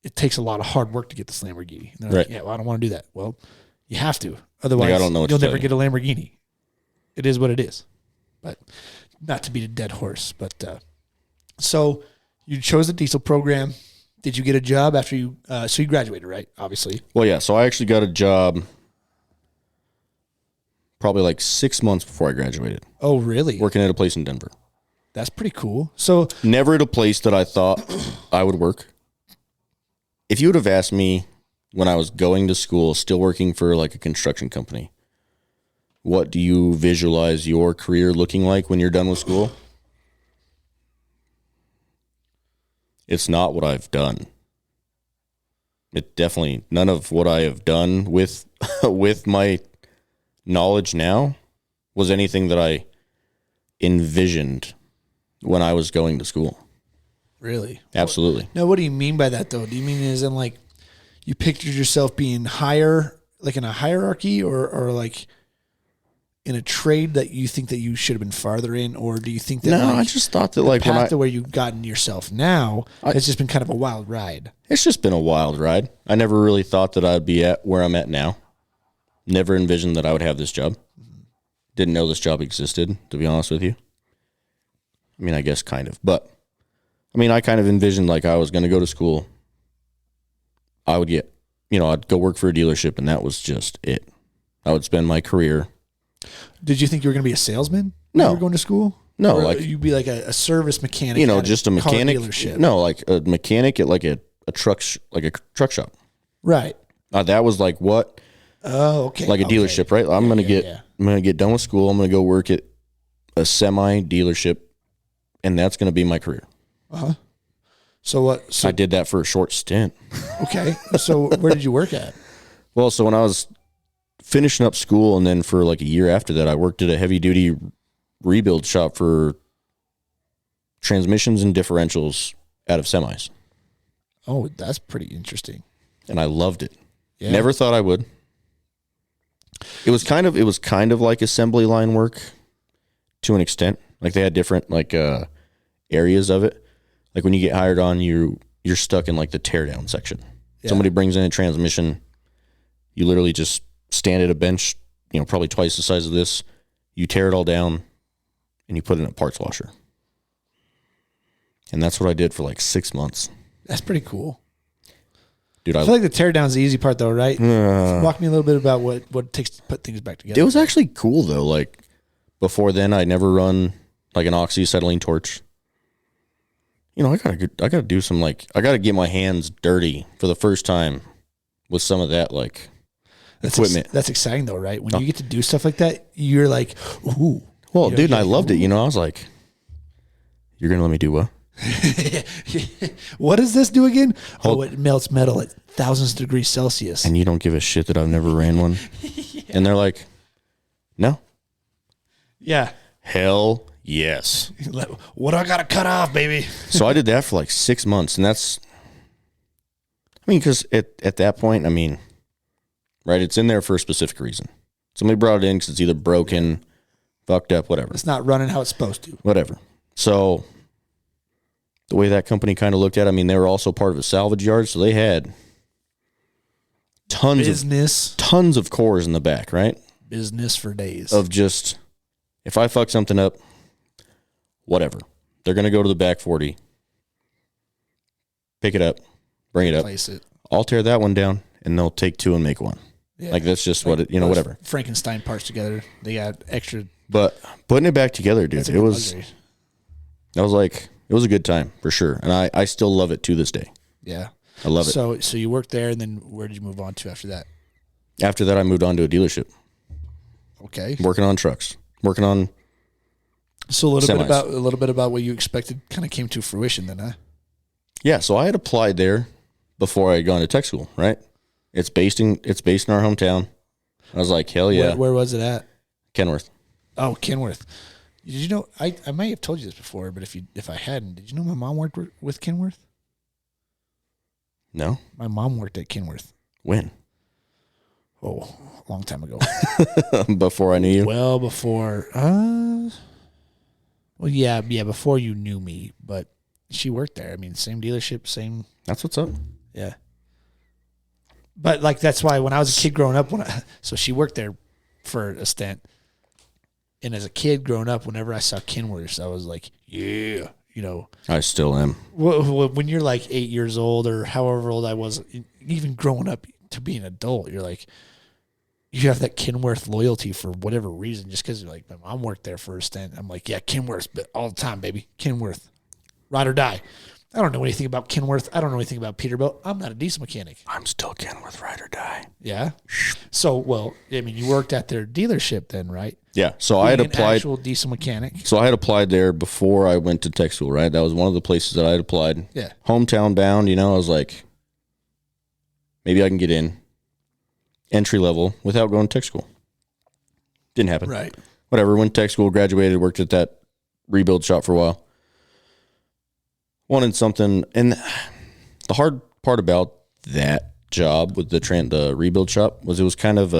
it takes a lot of hard work to get this Lamborghini. And they're like, yeah, well, I don't want to do that. Well, you have to. Otherwise, I don't know you'll never get a Lamborghini. It is what it is. But not to beat a dead horse. But so you chose the diesel program. Did you get a job after you so you graduated, right? Obviously. Well, yeah. So I actually got a job probably like 6 months before I graduated. Oh, really? Working at a place in Denver. That's pretty cool. So never at a place that I thought I would work. If you would have asked me when I was going to school, still working for like a construction company, what do you visualize your career looking like when you're done with school? It's not what I've done. It definitely, none of what I have done with with my knowledge now was anything that I envisioned when I was going to school. Really? Absolutely. Now, what do you mean by that, though? Do you mean as in, like, you pictured yourself being higher, like in a hierarchy, or like in a trade that you think that you should have been farther in? Or do you think that, no, I just thought that, like, path to where you've gotten yourself now, it's just been kind of a wild ride? It's just been a wild ride. I never really thought that I'd be at where I'm at now. Never envisioned that I would have this job. Didn't know this job existed, to be honest with you. I mean, I guess kind of. But, I mean, I kind of envisioned like I was going to go to school. I would get, I'd go work for a dealership, and that was just it. I would spend my career. Did you think you were going to be a salesman when you were going to school? No. Or like you'd be like a service mechanic just a mechanic. Dealership? No, like a mechanic at like a truck shop. Right. That was like what? Oh, okay. Like a dealership, right? I'm going to get done with school. I'm going to go work at a semi dealership, and that's going to be my career. Uh-huh. So what? So, I did that for a short stint. Okay. So where did you work at? Well, so when I was finishing up school, and then for like a year after that, I worked at a heavy duty rebuild shop for transmissions and differentials out of semis. Oh, that's pretty interesting. And I loved it. Yeah. Never thought I would. It was kind of like assembly line work to an extent. Like they had different areas of it. Like when you get hired on, you're stuck in like the teardown section. Yeah. Somebody brings in a transmission, you literally just stand at a bench, probably twice the size of this. You tear it all down, and you put it in a parts washer. And that's what I did for like 6 months. That's pretty cool. Dude, I feel like the teardown's the easy part, though, right? Walk me a little bit about what it takes to put things back together. It was actually cool, though. Like, before then, I'd never run like an oxyacetylene torch. I gotta do some I gotta get my hands dirty for the first time with some of that equipment. That's exciting, though, right? When you get to do stuff like that, you're like, ooh. Well, dude, and I loved it. I was like, you're gonna let me do what? What does this do again? It melts metal at thousands of degrees Celsius. And you don't give a shit that I've never ran one. Yeah. And they're like, no. Yeah. Hell Yes. What I got to cut off, baby? So I did that for like 6 months, and that's, I mean, because at that point, I mean, right, it's in there for a specific reason. Somebody brought it in because it's either broken, fucked up, whatever. It's not running how it's supposed to. Whatever. So the way that company kind of looked at it, I mean, they were also part of a salvage yard, so they had tons of cores in the back, right? Business for days. Of just, if I fuck something up, whatever. They're going to go to the back 40, pick it up, bring it up. Place it. I'll tear that one down, and they'll take two and make one. Yeah. Like, that's just what it, whatever. Frankenstein parts together. They got extra. But putting it back together, dude, it was a good time for sure. And I still love it to this day. Yeah. I love it. So you worked there, and then where did you move on to after that? After that, I moved on to a dealership. Okay. Working on trucks. Working on So a little bit about what you expected kind of came to fruition then, huh? Yeah, so I had applied there before I had gone to tech school, right? It's based in our hometown. I was like, hell yeah. Where was it at? Kenworth. Oh, Kenworth. Did you know? I might have told you this before, but if I hadn't, did you know my mom worked with Kenworth? No. My mom worked at Kenworth. When? Oh, a long time ago. Before I knew you? Well, before. Before you knew me, but she worked there. I mean, same dealership, same. That's what's up. Yeah. But like that's why when I was a kid growing up, so she worked there for a stint, and as a kid growing up, whenever I saw Kenworth, I was like, yeah, I still am. When you're like 8 years old or however old I was, even growing up to be an adult, you're like, you have that Kenworth loyalty for whatever reason, just because like my mom worked there for a stint. I'm like, yeah, Kenworth, but all the time, baby, Kenworth, ride or die. I don't know anything about Kenworth. I don't know anything about Peterbilt. I'm not a diesel mechanic. I'm still Kenworth, ride or die. Yeah. So, well, I mean, you worked at their dealership then, right? Yeah. So I had applied. Actual diesel mechanic. So I had applied there before I went to tech school, right? That was one of the places that I had applied. Yeah. Hometown bound, I was like, maybe I can get in entry level without going to tech school. Didn't happen. Right. Whatever. Went to tech school, graduated, worked at that rebuild shop for a while. Wanted something, and the hard part about that job with the rebuild shop was it was kind of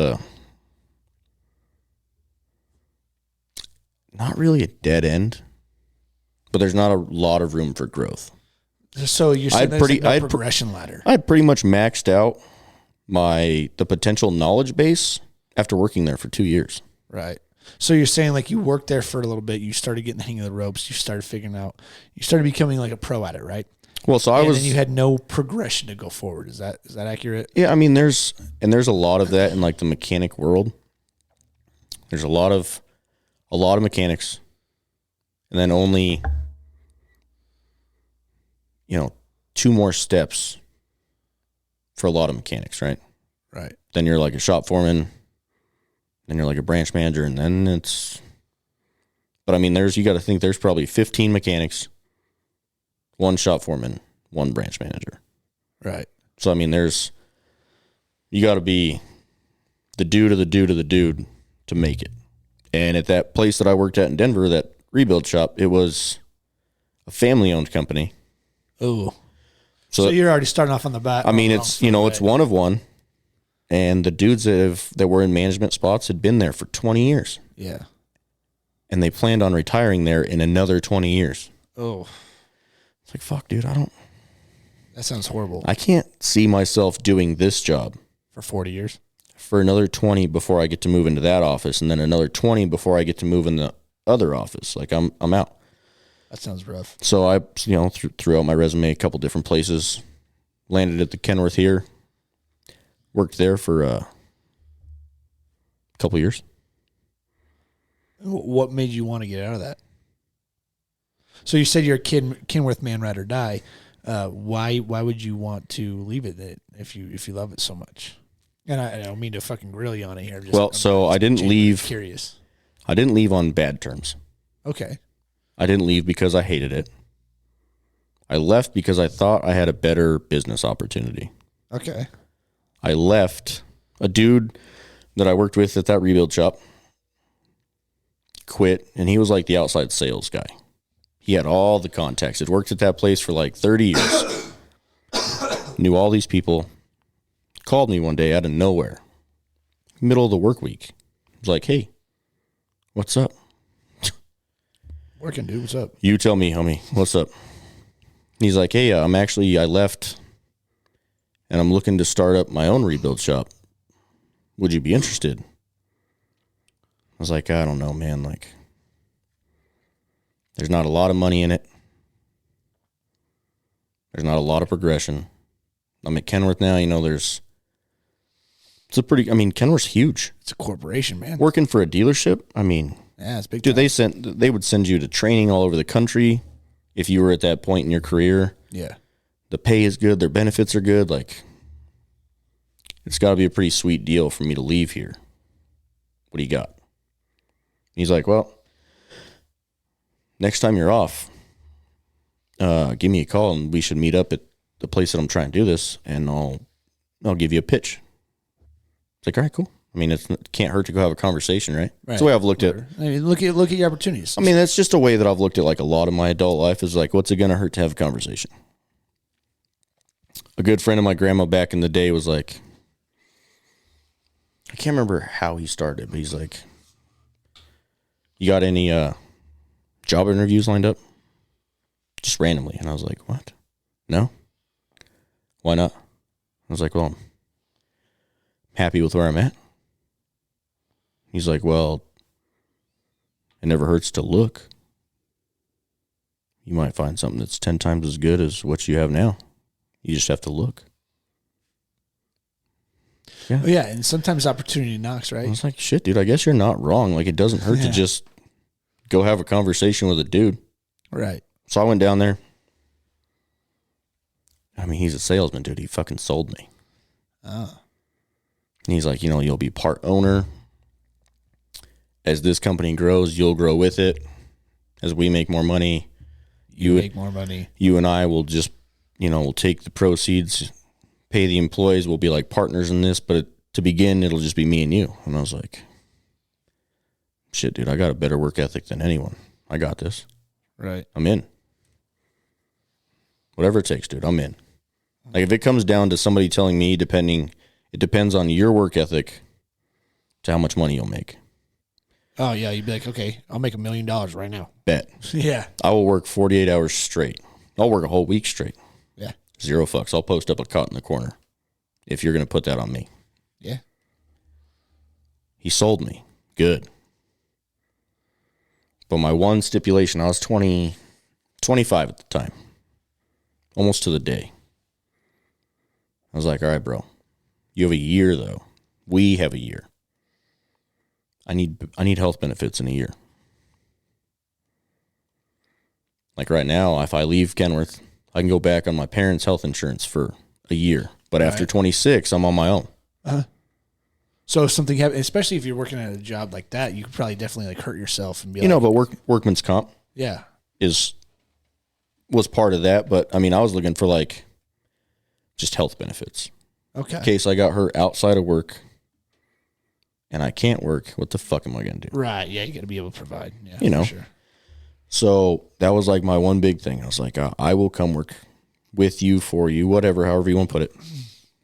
not really a dead end, but there's not a lot of room for growth. So you're saying there's no progression ladder. I had pretty much maxed out the potential knowledge base after working there for 2 years. Right. So you're saying like you worked there for a little bit, you started getting the hang of the ropes, you started figuring out, you started becoming like a pro at it, right? Well, so and you had no progression to go forward. Is that accurate? Yeah, I mean there's a lot of that in like the mechanic world. There's a lot of mechanics, and then only 2 more steps for a lot of mechanics, right? Right. Then you're like a shop foreman. Then you're like a branch manager, and then but I mean, you got to think there's probably 15 mechanics, 1 shop foreman, 1 branch manager. Right. So, I mean, you got to be the dude of the dude of the dude to make it. And at that place that I worked at in Denver, that rebuild shop, it was a family-owned company. Oh. So you're already starting off on the bat. I mean, it's one of one. And the dudes that were in management spots had been there for 20 years. Yeah. And they planned on retiring there in another 20 years. Oh. It's like, fuck, dude, that sounds horrible. I can't see myself doing this job. For 40 years? For another 20 before I get to move into that office, and then another 20 before I get to move in the other office. Like, I'm out. That sounds rough. So I, threw out my resume a couple different places, landed at the Kenworth here. Worked there for a couple years. What made you want to get out of that? So you said you're a Kenworth man, ride or die. Why would you want to leave it if you love it so much? And I don't mean to fucking grill you on it here. I didn't leave. Curious. I didn't leave on bad terms. Okay. I didn't leave because I hated it. I left because I thought I had a better business opportunity. Okay. I left a dude that I worked with at that rebuild shop. quit, and he was like the outside sales guy. He had all the contacts. Had worked at that place for like 30 years. Knew all these people. Called me one day out of nowhere. Middle of the work week. Was like, hey, what's up? Working, dude. What's up? You tell me, homie. What's up? He's like, hey, I left, and I'm looking to start up my own rebuild shop. Would you be interested? I was like, I don't know, man. Like, there's not a lot of money in it. There's not a lot of progression. I'm at Kenworth now. Kenworth's huge. It's a corporation, man. Working for a dealership, yeah, it's big. Dude, they would send you to training all over the country if you were at that point in your career. Yeah. The pay is good. Their benefits are good. Like, it's got to be a pretty sweet deal for me to leave here. What do you got? He's like, well, next time you're off, give me a call and we should meet up at the place that I'm trying to do this, and I'll give you a pitch. It's like, all right, cool. It can't hurt to go have a conversation, right? That's the way I've looked at it. Look at your opportunities. That's just a way that I've looked at like a lot of my adult life is like, what's it going to hurt to have a conversation? A good friend of my grandma back in the day was like, I can't remember how he started, but he's like, you got any job interviews lined up? Just randomly. And I was like, what? No? Why not? I was like, well, I'm happy with where I'm at. He's like, well, it never hurts to look. You might find something that's 10 times as good as what you have now. You just have to look. Yeah. Oh, yeah, and sometimes opportunity knocks, right? I was like, shit, dude, I guess you're not wrong. Like, it doesn't hurt to just go have a conversation with a dude. Right. So I went down there. He's a salesman, dude. He fucking sold me. Oh. And he's like, you'll be part owner. As this company grows, you'll grow with it. As we make more money, you make more money. You and I will just, we'll take the proceeds, pay the employees. We'll be like partners in this, but to begin, it'll just be me and you. And I was like, shit, dude, I got a better work ethic than anyone. I got this. Right. I'm in. Whatever it takes, dude, I'm in. Like, if it comes down to somebody telling me, it depends on your work ethic to how much money you'll make. Oh, yeah, you'd be like, okay, I'll make $1 million right now. Bet. Yeah. I will work 48 hours straight. I'll work a whole week straight. Yeah. Zero fucks. I'll post up a cot in the corner if you're going to put that on me. Yeah. He sold me. Good. But my one stipulation, I was 25 at the time. Almost to the day. I was like, all right, bro. You have a year, though. We have a year. I need health benefits in a year. Like right now, if I leave Kenworth, I can go back on my parents' health insurance for a year. But after 26, I'm on my own. Uh-huh. So if something happens, especially if you're working at a job like that, you could probably definitely like hurt yourself and be but workman's comp was part of that. But I was looking for like just health benefits. Okay. In case I got hurt outside of work and I can't work, what the fuck am I going to do? Right. Yeah, you got to be able to provide. Yeah, for sure. So that was like my one big thing. I was like, I will come work with you, for you, whatever, however you want to put it.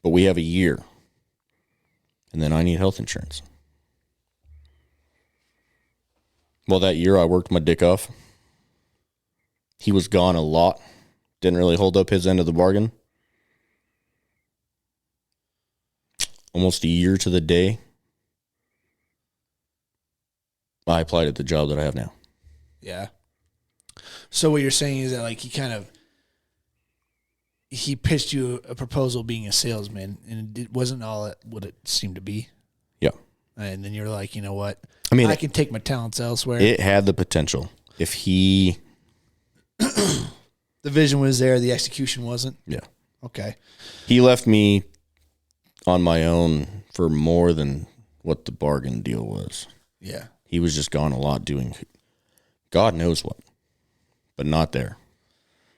But we have a year. And then I need health insurance. Well, that year I worked my dick off. He was gone a lot. Didn't really hold up his end of the bargain. Almost a year to the day, I applied at the job that I have now. Yeah. So what you're saying is that like he pitched you a proposal being a salesman, and it wasn't all what it seemed to be. Yeah. And then you're like, you know what? I can take my talents elsewhere. It had the potential. If he... the vision was there, the execution wasn't? Yeah. Okay. He left me on my own for more than what the bargain deal was. Yeah. He was just gone a lot doing God knows what, but not there.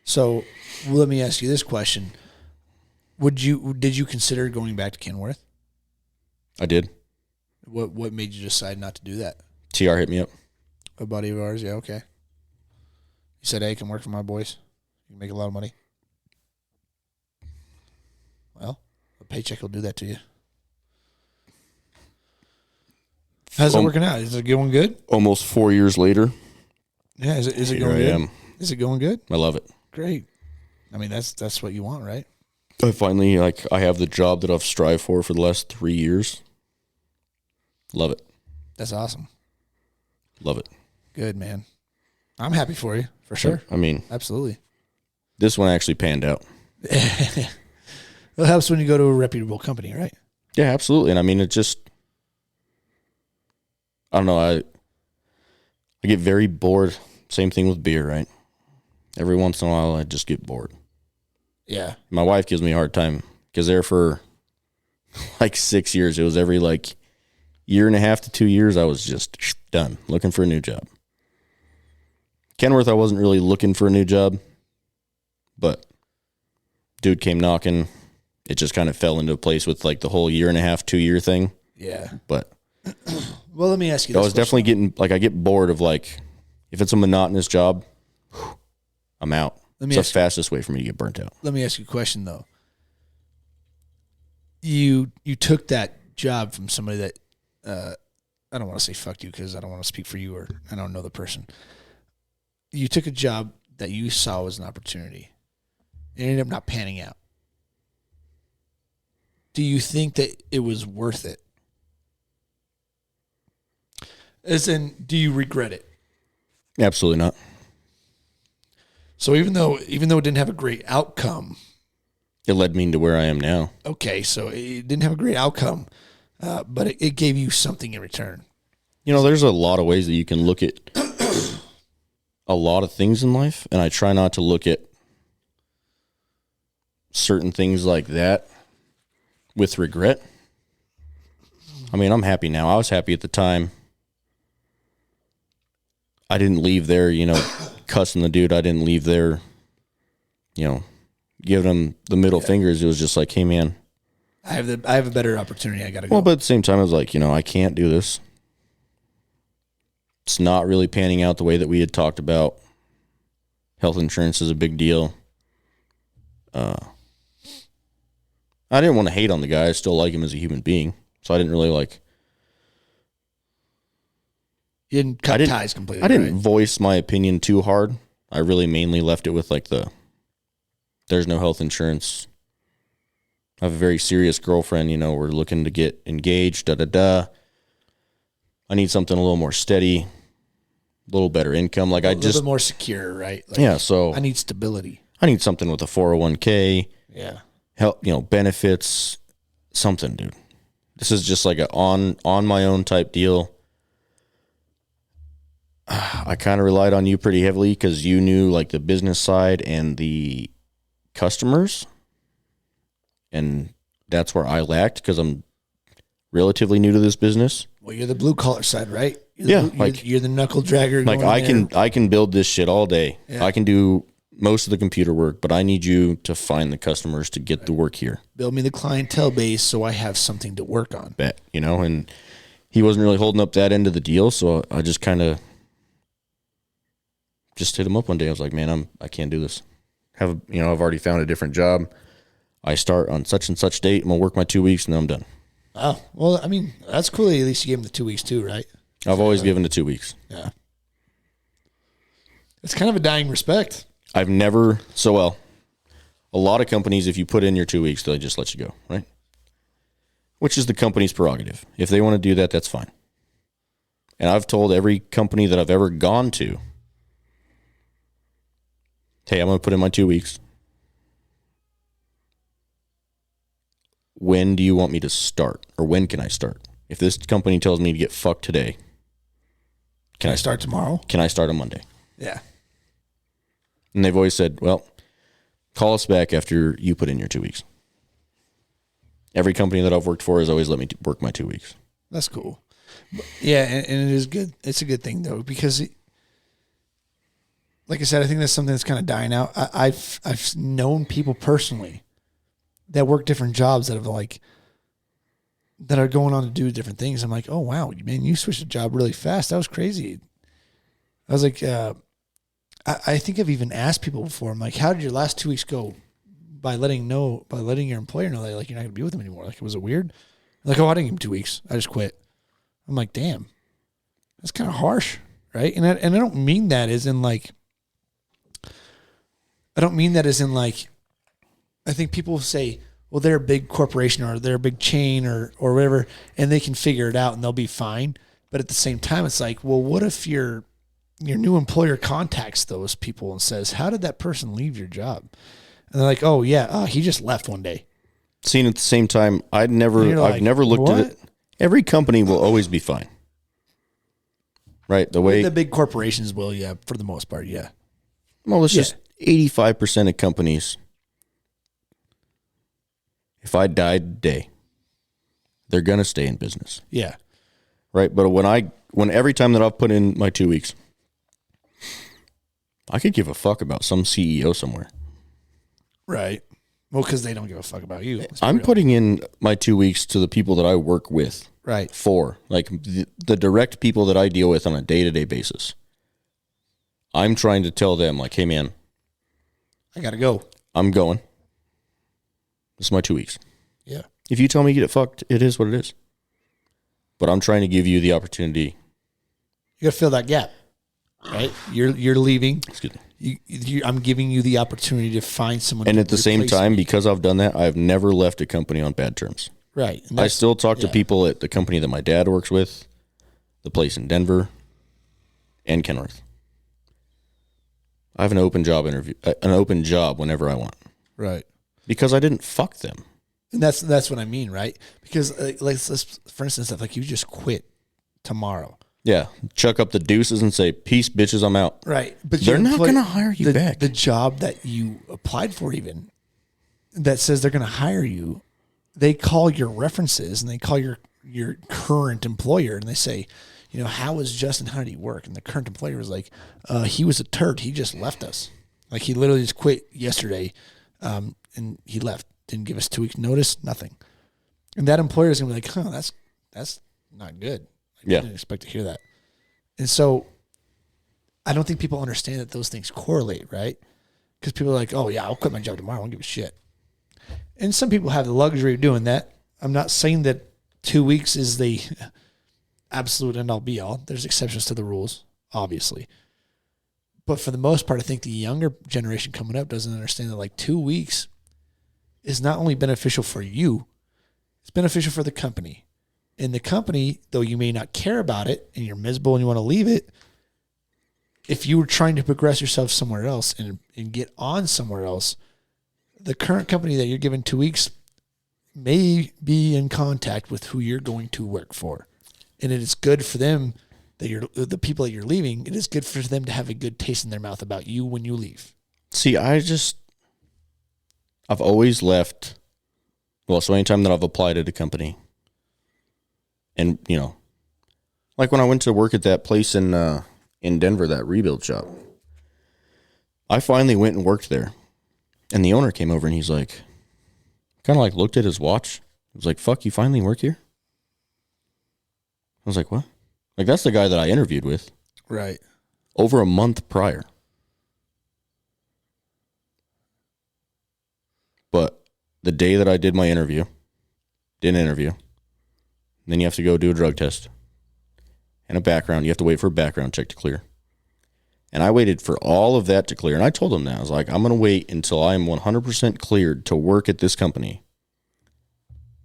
So let me ask you this question. Did you consider going back to Kenworth? I did. What made you decide not to do that? TR hit me up. A buddy of ours. Yeah, okay. He said, hey, come work for my boys. You can make a lot of money. Well, a paycheck will do that to you. How's it working out? Is it going good? Almost 4 years later. Yeah, is it going good? Is it going good? I love it. Great. I mean, that's what you want, right? I finally, I have the job that I've strived for the last 3 years. Love it. That's awesome. Love it. Good, man. I'm happy for you, for sure. I mean, absolutely. This one actually panned out. It helps when you go to a reputable company, right? Yeah, absolutely. And I mean, it just, I don't know, I get very bored. Same thing with beer, right? Every once in a while, I just get bored. Yeah. My wife gives me a hard time because there for like 6 years, it was every like year and a half to 2 years, I was just done looking for a new job. Kenworth, I wasn't really looking for a new job, but dude came knocking. It just kind of fell into place with like the whole year and a half, 2 year thing. Yeah. But well, let me ask you this. I was definitely getting, like, I get bored of like, if it's a monotonous job, I'm out. It's the fastest way for me to get burnt out. Let me ask you a question though. You took that job from somebody that, I don't want to say fucked you because I don't want to speak for you or I don't know the person. You took a job that you saw as an opportunity. It ended up not panning out. Do you think that it was worth it? As in, do you regret it? Absolutely not. So even though it didn't have a great outcome, it led me to where I am now. Okay, so it didn't have a great outcome, but it gave you something in return. You know, there's a lot of ways that you can look at a lot of things in life, and I try not to look at certain things like that with regret. I mean, I'm happy now. I was happy at the time. I didn't leave there, cussing the dude. I didn't leave there, giving him the middle fingers. It was just like, hey, man, I have a better opportunity. I got to go. Well, but at the same time, I was like, I can't do this. It's not really panning out the way that we had talked about. Health insurance is a big deal. I didn't want to hate on the guy. I still like him as a human being. So I didn't really You didn't cut ties completely. I didn't voice my opinion too hard. I really mainly left it with there's no health insurance. I have a very serious girlfriend, we're looking to get engaged, I need something a little more steady, a little better income. A little bit more secure, right? So I need stability. I need something with a 401k. Yeah. Help, benefits, something, dude. This is just like a on my own type deal. I kind of relied on you pretty heavily because you knew the business side and the customers. And that's where I lacked because I'm relatively new to this business. Well, you're the blue collar side, right? You're you're the knuckle dragger. I can build this shit all day. Yeah. I can do most of the computer work, but I need you to find the customers to get the work here. Build me the clientele base so I have something to work on. And he wasn't really holding up that end of the deal, so I just kind of just hit him up one day. I was like, man, I can't do this. I've already found a different job. I start on such and such date. I'm going to work my 2 weeks and then I'm done. Oh, well, I mean, that's cool. At least you gave him the 2 weeks too, right? I've always given the 2 weeks. Yeah. It's kind of a dying respect. I've never, a lot of companies, if you put in your 2 weeks, they'll just let you go, right? Which is the company's prerogative. If they want to do that, that's fine. And I've told every company that I've ever gone to, hey, I'm going to put in my 2 weeks. When do you want me to start? Or when can I start? If this company tells me to get fucked today, can I start tomorrow? Can I start on Monday? Yeah. And they've always said, well, call us back after you put in your 2 weeks. Every company that I've worked for has always let me work my 2 weeks. That's cool. Yeah, and it is good. It's a good thing, though, because, like I said, I think that's something that's kind of dying out. I've known people personally that work different jobs that have that are going on to do different things. I'm like, oh, wow, man, you switched a job really fast. That was crazy. I was like, I think I've even asked people before. I'm like, how did your last 2 weeks go? By letting your employer know that like you're not gonna be with them anymore. Like, was it weird? Like, oh, I didn't give him 2 weeks. I just quit. I'm like, damn, that's kind of harsh, right? And I don't mean that as in like. I don't mean that as in like. I think people say, well, they're a big corporation or they're a big chain or whatever, and they can figure it out and they'll be fine. But at the same time, it's like, well, what if your new employer contacts those people and says, how did that person leave your job? And they're like, oh yeah, he just left one day. Seeing at the same time, I've never looked what? at it. Every company will always be fine. Right? The way the big corporations will, yeah, for the most part, yeah. Well, it's just 85% of companies. If I died today, they're gonna stay in business. Yeah. Right. But when every time that I've put in my 2 weeks, I could give a fuck about some CEO somewhere. Right. Well, because they don't give a fuck about you. I'm putting in my 2 weeks to the people that I work with. Right. For like the direct people that I deal with on a day-to-day basis. I'm trying to tell them like, hey man, I gotta go. I'm going. This is my 2 weeks. Yeah. If you tell me you get fucked, it is what it is. But I'm trying to give you the opportunity. You gotta fill that gap, right? You're leaving. Excuse me. I'm giving you the opportunity to find someone. And at the same time, because I've done that, I've never left a company on bad terms. Right. I still talk to people at the company that my dad works with, the place in Denver, and Kenworth. I have an open job whenever I want. Right. Because I didn't fuck them. And that's what I mean, right? Because let's for instance, if like you just quit tomorrow. Yeah, chuck up the deuces and say, "Peace, bitches, I'm out." Right, but they're not going to hire you back. The job that you applied for, even that says they're going to hire you, they call your references and they call your current employer and they say, you know, how was Justin? How did he work? And the current employer was like, he was a turd. He just left us. Like he literally just quit yesterday, and he left. Didn't give us 2 weeks notice. Nothing. And that employer is going to be like, huh, that's not good. I didn't expect to hear that. And so I don't think people understand that those things correlate, right? Because people are like, oh, yeah, I'll quit my job tomorrow. I don't give a shit. And some people have the luxury of doing that. I'm not saying that 2 weeks is the absolute end all be all. There's exceptions to the rules, obviously. But for the most part, I think the younger generation coming up doesn't understand that like 2 weeks is not only beneficial for you, it's beneficial for the company. And the company, though you may not care about it and you're miserable and you want to leave it, if you were trying to progress yourself somewhere else and get on somewhere else, the current company that you're given 2 weeks may be in contact with who you're going to work for. And it is good for them that the people that you're leaving, it is good for them to have a good taste in their mouth about you when you leave. See, I've always left. Well, so anytime that I've applied at a company, and, you know, like when I went to work at that place in Denver, that rebuild shop, I finally went and worked there. And the owner came over and he's like, kind of like looked at his watch. He was like, fuck, you finally work here? I was like, what? Like, that's the guy that I interviewed with. Right. Over a month prior. But the day that I did my interview, then you have to go do a drug test and a background. You have to wait for a background check to clear. And I waited for all of that to clear. And I told him that. I was like, I'm going to wait until I am 100% cleared to work at this company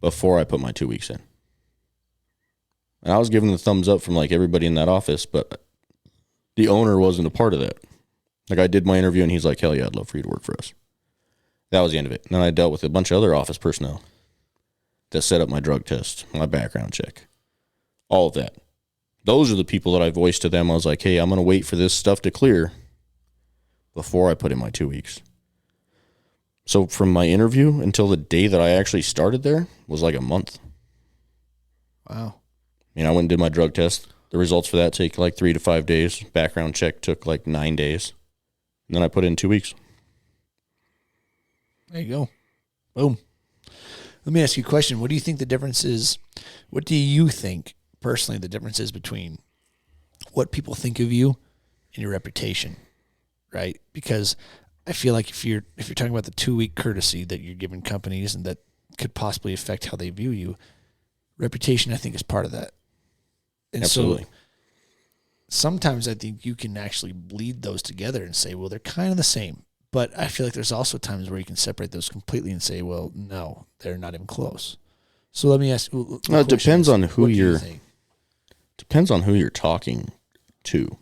before I put my 2 weeks in. And I was given the thumbs up from like everybody in that office, but the owner wasn't a part of that. Like I did my interview and he's like, hell yeah, I'd love for you to work for us. That was the end of it. And then I dealt with a bunch of other office personnel that set up my drug test, my background check, all of that. Those are the people that I voiced to them. I was like, hey, I'm going to wait for this stuff to clear before I put in my 2 weeks. So from my interview until the day that I actually started there was like a month. Wow. I mean, I went and did my drug test. The results for that take like 3 to 5 days. Background check took like 9 days. And then I put in 2 weeks. There you go. Boom. Let me ask you a question. What do you think the difference is? What do you think, personally, the difference is between what people think of you and your reputation, right? Because I feel like if you're talking about the 2-week courtesy that you're giving companies and that could possibly affect how they view you, reputation I think is part of that. And Absolutely. so sometimes I think you can actually bleed those together and say, well, they're kind of the same. But I feel like there's also times where you can separate those completely and say, well, no, they're not even close. So let me ask. Well, it depends on who you're. You Depends on who you're talking to.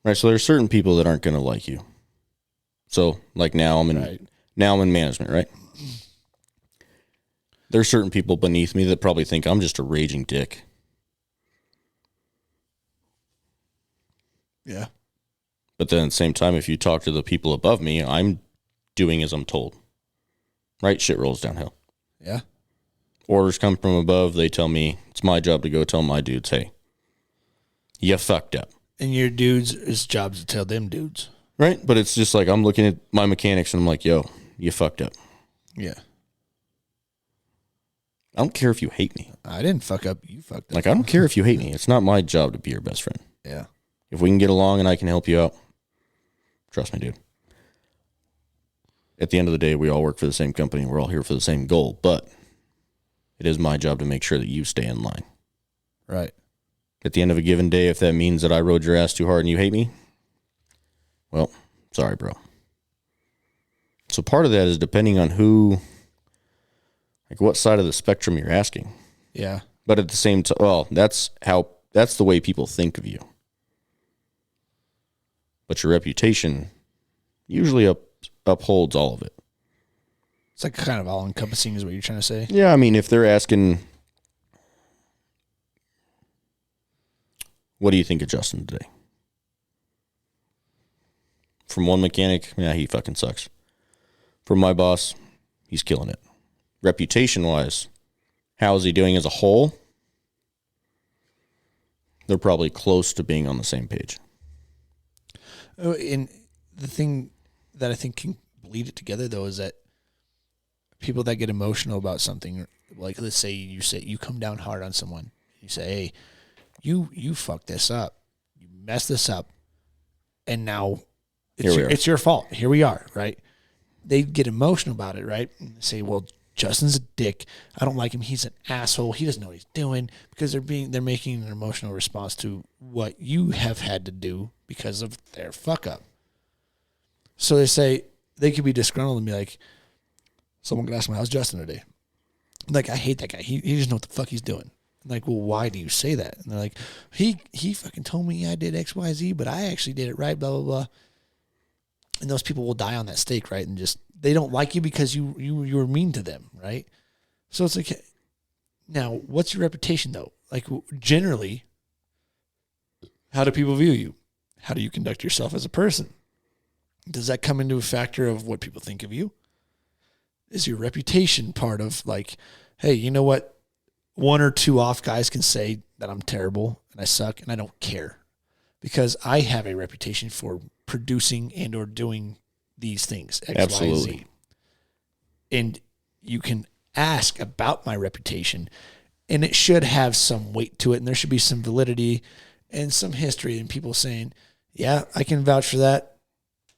Right. So there's certain people that aren't going to like you. So like now I'm in management, right? There's certain people beneath me that probably think I'm just a raging dick. Yeah. But then at the same time, if you talk to the people above me, I'm doing as I'm told. Right? Shit rolls downhill. Yeah. Orders come from above. They tell me it's my job to go tell my dudes, hey, you fucked up. And your dudes' job is to tell them dudes. Right? But it's just like I'm looking at my mechanics and I'm like, yo, you fucked up. Yeah. I don't care if you hate me. I didn't fuck up. You fucked up. Like, I don't care if you hate me. It's not my job to be your best friend. Yeah. If we can get along and I can help you out, trust me, dude. At the end of the day, we all work for the same company. We're all here for the same goal. But it is my job to make sure that you stay in line. Right. At the end of a given day, if that means that I rode your ass too hard and you hate me, well, sorry, bro. So part of that is depending on who, like what side of the spectrum you're asking. Yeah. But at the same time, well, that's the way people think of you. But your reputation usually upholds all of it. It's like kind of all encompassing is what you're trying to say. Yeah, I mean, if they're asking, what do you think of Justin today? From one mechanic, yeah, he fucking sucks. From my boss, he's killing it. Reputation-wise, how is he doing as a whole? They're probably close to being on the same page. Oh, and the thing that I think can bleed it together, though, is that people that get emotional about something, like let's say you come down hard on someone. You say, hey, you fucked this up. You messed this up. And now it's your fault. Here we are, right? They get emotional about it, right? And they say, well, Justin's a dick. I don't like him. He's an asshole. He doesn't know what he's doing, because they're making an emotional response to what you have had to do because of their fuck up. So they say they could be disgruntled and be like, someone could ask me, how's Justin today? Like, I hate that guy. He doesn't know what the fuck he's doing. I'm like, well, why do you say that? And they're like, he fucking told me I did X, Y, Z, but I actually did it right, blah, blah, blah. And those people will die on that stake, right? And just, they don't like you because you were mean to them, right? So it's like, now, what's your reputation, though? Like, generally, how do people view you? How do you conduct yourself as a person? Does that come into a factor of what people think of you? Is your reputation part of, like, hey, you know what? 1 or 2 off guys can say that I'm terrible and I suck and I don't care, because I have a reputation for producing and or doing these things, X, Absolutely. Y, Z. And you can ask about my reputation, and it should have some weight to it, and there should be some validity and some history, and people saying, yeah, I can vouch for that.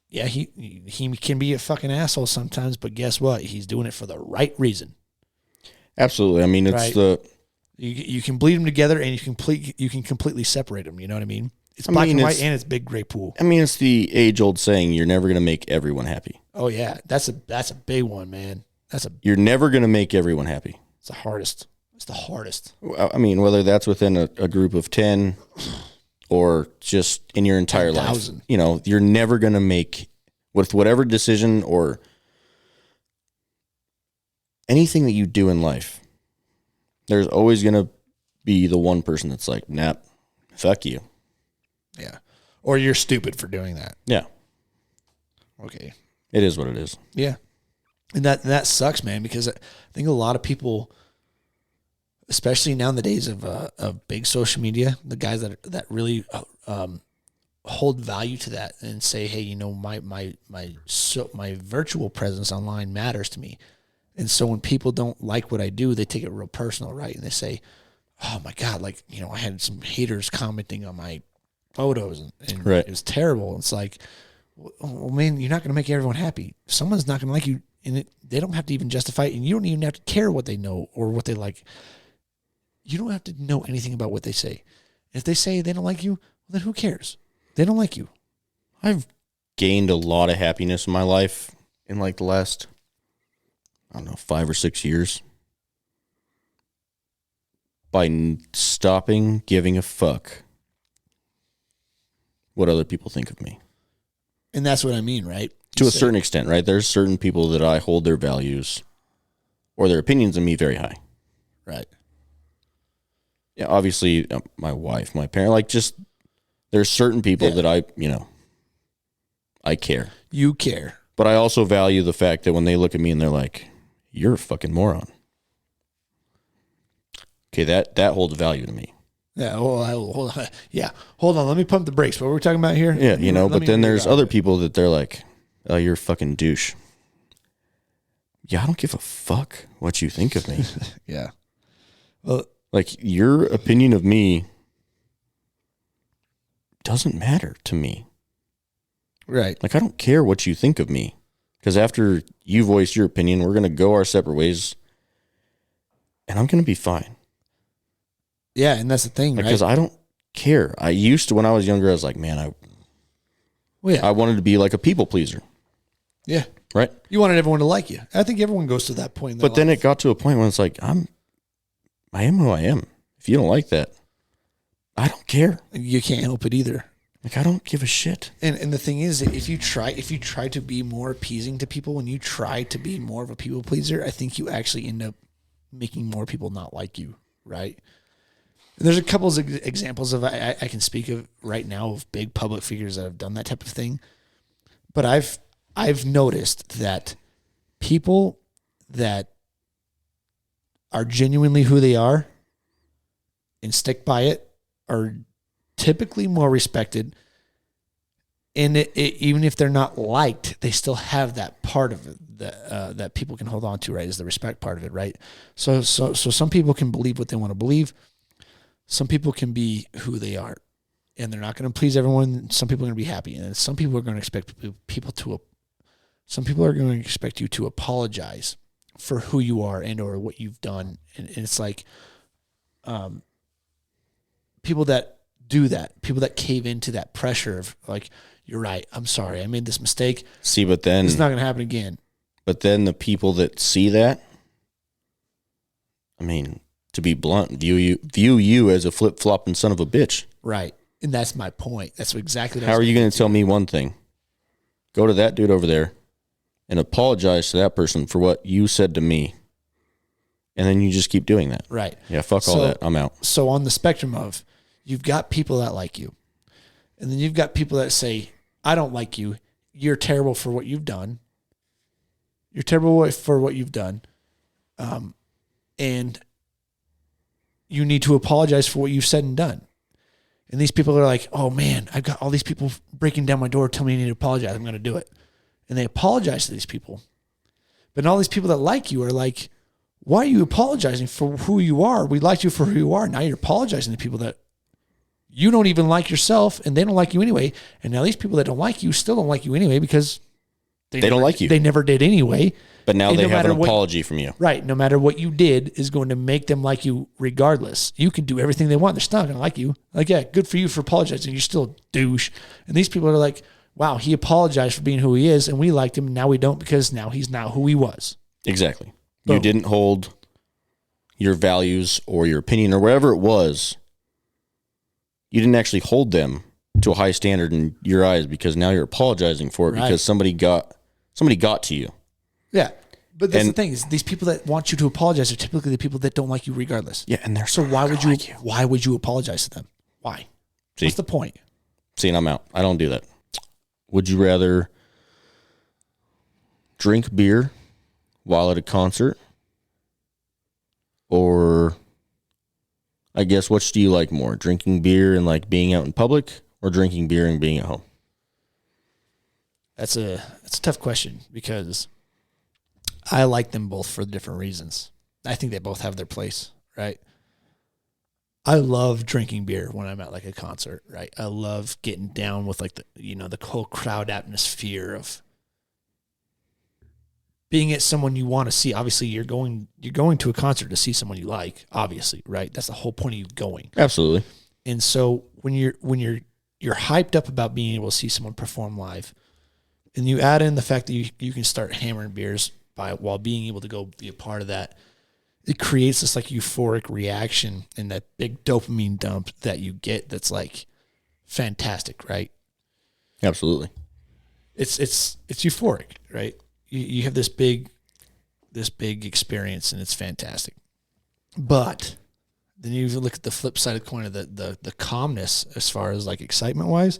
Yeah, he can be a fucking asshole sometimes, but guess what? He's doing it for the right reason. Absolutely. I mean, it's right? You can bleed them together, and you can completely separate them. You know what I mean? It's black and white, and it's big gray pool. I mean, it's the age-old saying: you're never going to make everyone happy. Oh yeah, that's a big one, man. You're never going to make everyone happy. It's the hardest. It's the hardest. I mean, whether that's within a group of 10 or just in your entire 10,000. life, you know, you're never going to make, with whatever decision or anything that you do in life, there's always going to be the one person that's like, nah, fuck you. Yeah. Or you're stupid for doing that. Yeah. Okay. It is what it is. Yeah. And that sucks, man, because I think a lot of people, especially now in the days of big social media, the guys that really hold value to that and say, hey, you know, my virtual presence online matters to me. And so when people don't like what I do, they take it real personal, right? And they say, oh my God, like, you know, I had some haters commenting on my photos, and Right. it was terrible. It's like, well, man, you're not going to make everyone happy. Someone's not going to like you, and they don't have to even justify it, and you don't even have to care what they know or what they like. You don't have to know anything about what they say. If they say they don't like you, well, then who cares? They don't like you. I've gained a lot of happiness in my life in like the last, I don't know, 5 or 6 years by stopping giving a fuck what other people think of me. And that's what I mean, right? To a certain extent, right? There's certain people that I hold their values or their opinions of me very high. Right. Yeah, obviously, my wife, my parent, like just there's certain people that I care. You care. But I also value the fact that when they look at me and they're like, "You're a fucking moron." Okay, that holds value to me. Yeah. Hold on. Yeah. Hold on. Let me pump the brakes. What were we talking about here? Yeah, but then there's other people that they're like, "Oh, you're a fucking douche." Yeah, I don't give a fuck what you think of me. Yeah. Well, like your opinion of me doesn't matter to me. right. Like I don't care what you think of me. Because after you voice your opinion, we're going to go our separate ways and I'm going to be fine. Yeah, and that's the thing, right? Because I don't care. I used to, when I was younger, I was like, man, I wanted to be like a people pleaser. Yeah. Right? You wanted everyone to like you. I think everyone goes to that point in their But then it got to a point when it's like, I am who I am. If you don't like that, I don't care. You can't help it either. Like I don't give a shit. And the thing is, if you try to be more appeasing to people, when you try to be more of a people pleaser, I think you actually end up making more people not like you, right? And there's a couple of examples of I can speak of right now of big public figures that have done that type of thing. But I've noticed that people that are genuinely who they are and stick by it are typically more respected. And even if they're not liked, they still have that part of it that people can hold on to, right? Is the respect part of it, right? So some people can believe what they want to believe. Some people can be who they are, and they're not going to please everyone. Some people are going to be happy, and some people are going to expect some people are going to expect you to apologize for who you are and or what you've done. And it's like, people that do that, people that cave into that pressure of like, you're right, I'm sorry, I made this mistake. See, but then it's not going to happen again. But then the people that see that, I mean, to be blunt, view you as a flip-flopping son of a bitch. Right. And that's my point. That's exactly what How are you going to tell me one thing? Go to that dude over there and apologize to that person for what you said to me. And then you just keep doing that. Right. Yeah, fuck all that. I'm out. So on the spectrum of, you've got people that like you. And then you've got people that say, I don't like you. You're terrible for what you've done. You're terrible for what you've done. And you need to apologize for what you've said and done. And these people are like, oh man, I've got all these people breaking down my door telling me I need to apologize. I'm going to do it. And they apologize to these people. But all these people that like you are like, why are you apologizing for who you are? We liked you for who you are. Now you're apologizing to people that you don't even like yourself and they don't like you anyway. And now these people that don't like you still don't like you anyway because they don't like you. They never did anyway. But now they have an apology from you. Right. No matter what you did is going to make them like you regardless. You can do everything they want. They're still not going to like you. Like, yeah, good for you for apologizing. You're still a douche. And these people are like, wow, he apologized for being who he is and we liked him. And now we don't because now he's not who he was. Exactly. Boom. You didn't hold your values or your opinion or whatever it was. You didn't actually hold them to a high standard in your eyes because now you're apologizing for it because somebody got to you. Yeah. But that's the thing is these people that want you to apologize are typically the people that don't like you regardless. Yeah, and they're so why would you apologize to them? Why? See? What's the point? See, and I'm out. I don't do that. Would you rather drink beer while at a concert? Or I guess which do you like more? Drinking beer and like being out in public or drinking beer and being at home? That's a tough question because I like them both for different reasons. I think they both have their place, right? I love drinking beer when I'm at like a concert, right? I love getting down with like the whole crowd atmosphere of being at someone you want to see. Obviously, you're going to a concert to see someone you like, obviously, right? That's the whole point of you going. Absolutely. And so when you're hyped up about being able to see someone perform live, and you add in the fact that you can start hammering beers while being able to go be a part of that, it creates this like euphoric reaction and that big dopamine dump that you get that's like fantastic, right? Absolutely. It's euphoric, right? You have this big experience and it's fantastic. But then you look at the flip side of the coin of the calmness as far as like excitement wise.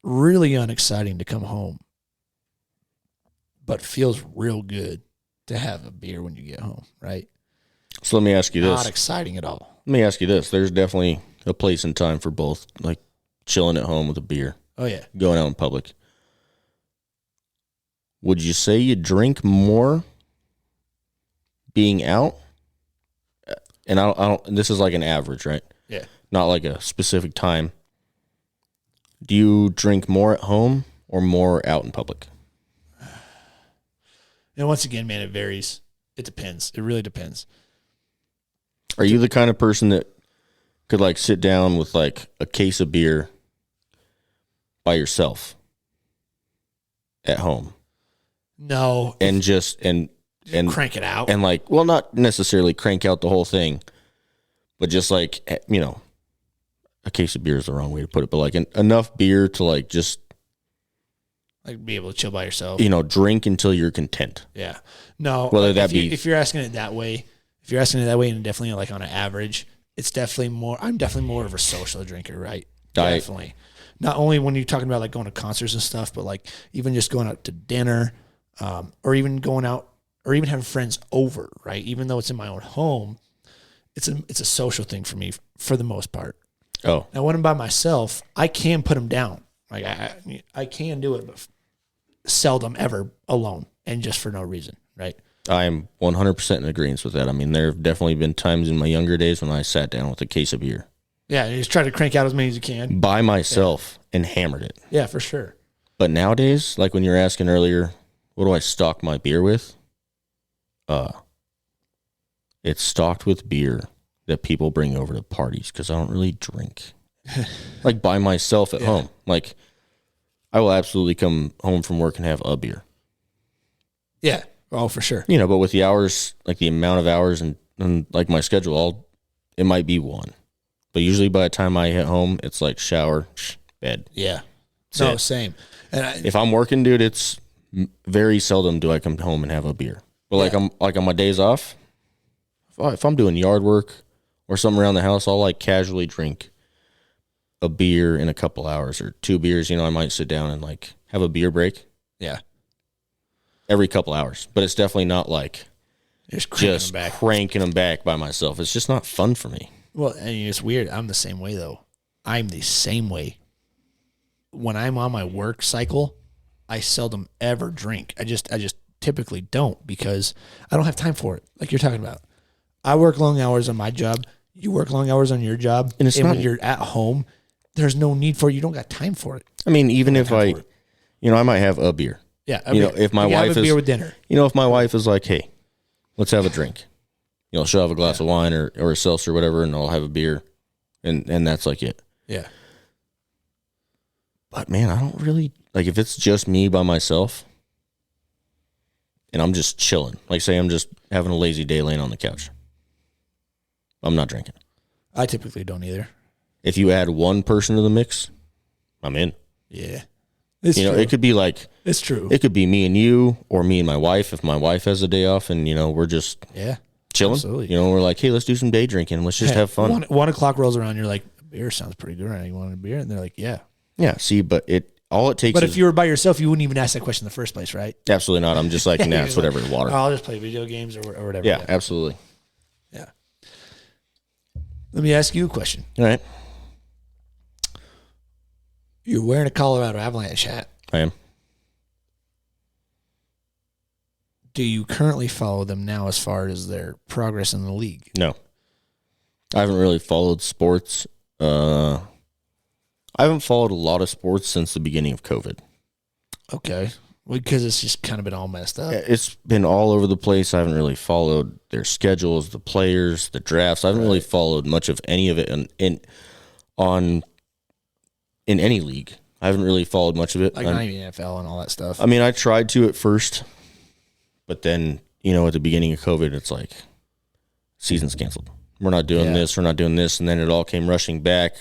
Really unexciting to come home, but feels real good to have a beer when you get home, right? So let me ask you this. Not exciting at all. Let me ask you this. There's definitely a place and time for both, like chilling at home with a beer. Oh, yeah. Going out in public. Would you say you drink more being out? And I don't, this is like an average, right? Yeah. Not like a specific time. Do you drink more at home or more out in public? And once again, man, it varies. It depends. It really depends. Are you the kind of person that could like sit down with like a case of beer by yourself at home? No. And just and crank it out. And like, well, not necessarily crank out the whole thing, but just like, you know, a case of beer is the wrong way to put it, but like enough beer to like just like be able to chill by yourself. You know, drink until you're content. Yeah. No. Whether that be if you're asking it that way, and definitely like on an average, it's definitely more. I'm definitely more of a social drinker, right? Definitely. Not only when you're talking about like going to concerts and stuff, but like even just going out to dinner, or even going out, or even having friends over, right? Even though it's in my own home, it's a social thing for me for the most part. Oh. Now, when I'm by myself, I can put them down. Like I can do it, but seldom ever alone and just for no reason, right? I am 100% in agreement with that. I mean, there have definitely been times in my younger days when I sat down with a case of beer. Yeah, you just try to crank out as many as you can. By myself and hammered it. Yeah, for sure. But nowadays, like when you were asking earlier, what do I stock my beer with? It's stocked with beer that people bring over to parties because I don't really drink. Like by myself at home. Like I will absolutely come home from work and have a beer. Yeah. Oh, for sure. You know, but with the hours, like the amount of hours and like my schedule, it might be one. But usually by the time I hit home, it's like shower, bed. Yeah. That's no, it. Same. And if I'm working, dude, it's very seldom do I come home and have a beer. But like on my days off, if I'm doing yard work or something around the house, I'll like casually drink a beer in a couple hours or 2 beers. You know, I might sit down and like have a beer break. Yeah. Every couple hours. But it's definitely not like just cranking them back by myself. It's just not fun for me. Well, and it's weird. I'm the same way though. I'm the same way. When I'm on my work cycle, I seldom ever drink. I just typically don't because I don't have time for it. Like you're talking about. I work long hours on my job. You work long hours on your job. And when you're at home, there's no need for it. You don't got time for it. I mean, even if I might have a beer. Yeah. If my wife have a beer with dinner. If my wife is like, hey, let's have a drink. She'll have a glass of wine or a seltzer or whatever, and I'll have a beer. And that's like it. Yeah. But man, I don't really like if it's just me by myself and I'm just chilling. Like say I'm just having a lazy day laying on the couch. I'm not drinking. I typically don't either. If you add one person to the mix, I'm in. Yeah. True. It could be like it's true. It could be me and you or me and my wife if my wife has a day off and we're just chilling. Absolutely. We're like, hey, let's do some day drinking. Let's just have fun. 1 o'clock rolls around, you're like, beer sounds pretty good. Right? You want a beer? And they're like, yeah. Yeah, see, but all it takes But if you were by yourself, you wouldn't even ask that question in the first place, right? Absolutely not. I'm just like, nah, it's whatever, water. I'll just play video games or whatever. Yeah, absolutely. Yeah. Let me ask you a question. All right. You're wearing a Colorado Avalanche hat. I am. Do you currently follow them now as far as their progress in the league? No. I haven't really followed sports. I haven't followed a lot of sports since the beginning of COVID. Okay. Well, because it's just kind of been all messed up. It's been all over the place. I haven't really followed their schedules, the players, the drafts. I haven't really followed much of any of it in any league. I haven't really followed much of it. Like not even NFL and all that stuff. I mean, I tried to at first, but then, at the beginning of COVID, it's like, season's canceled. We're not doing this. We're not doing this. And then it all came rushing back.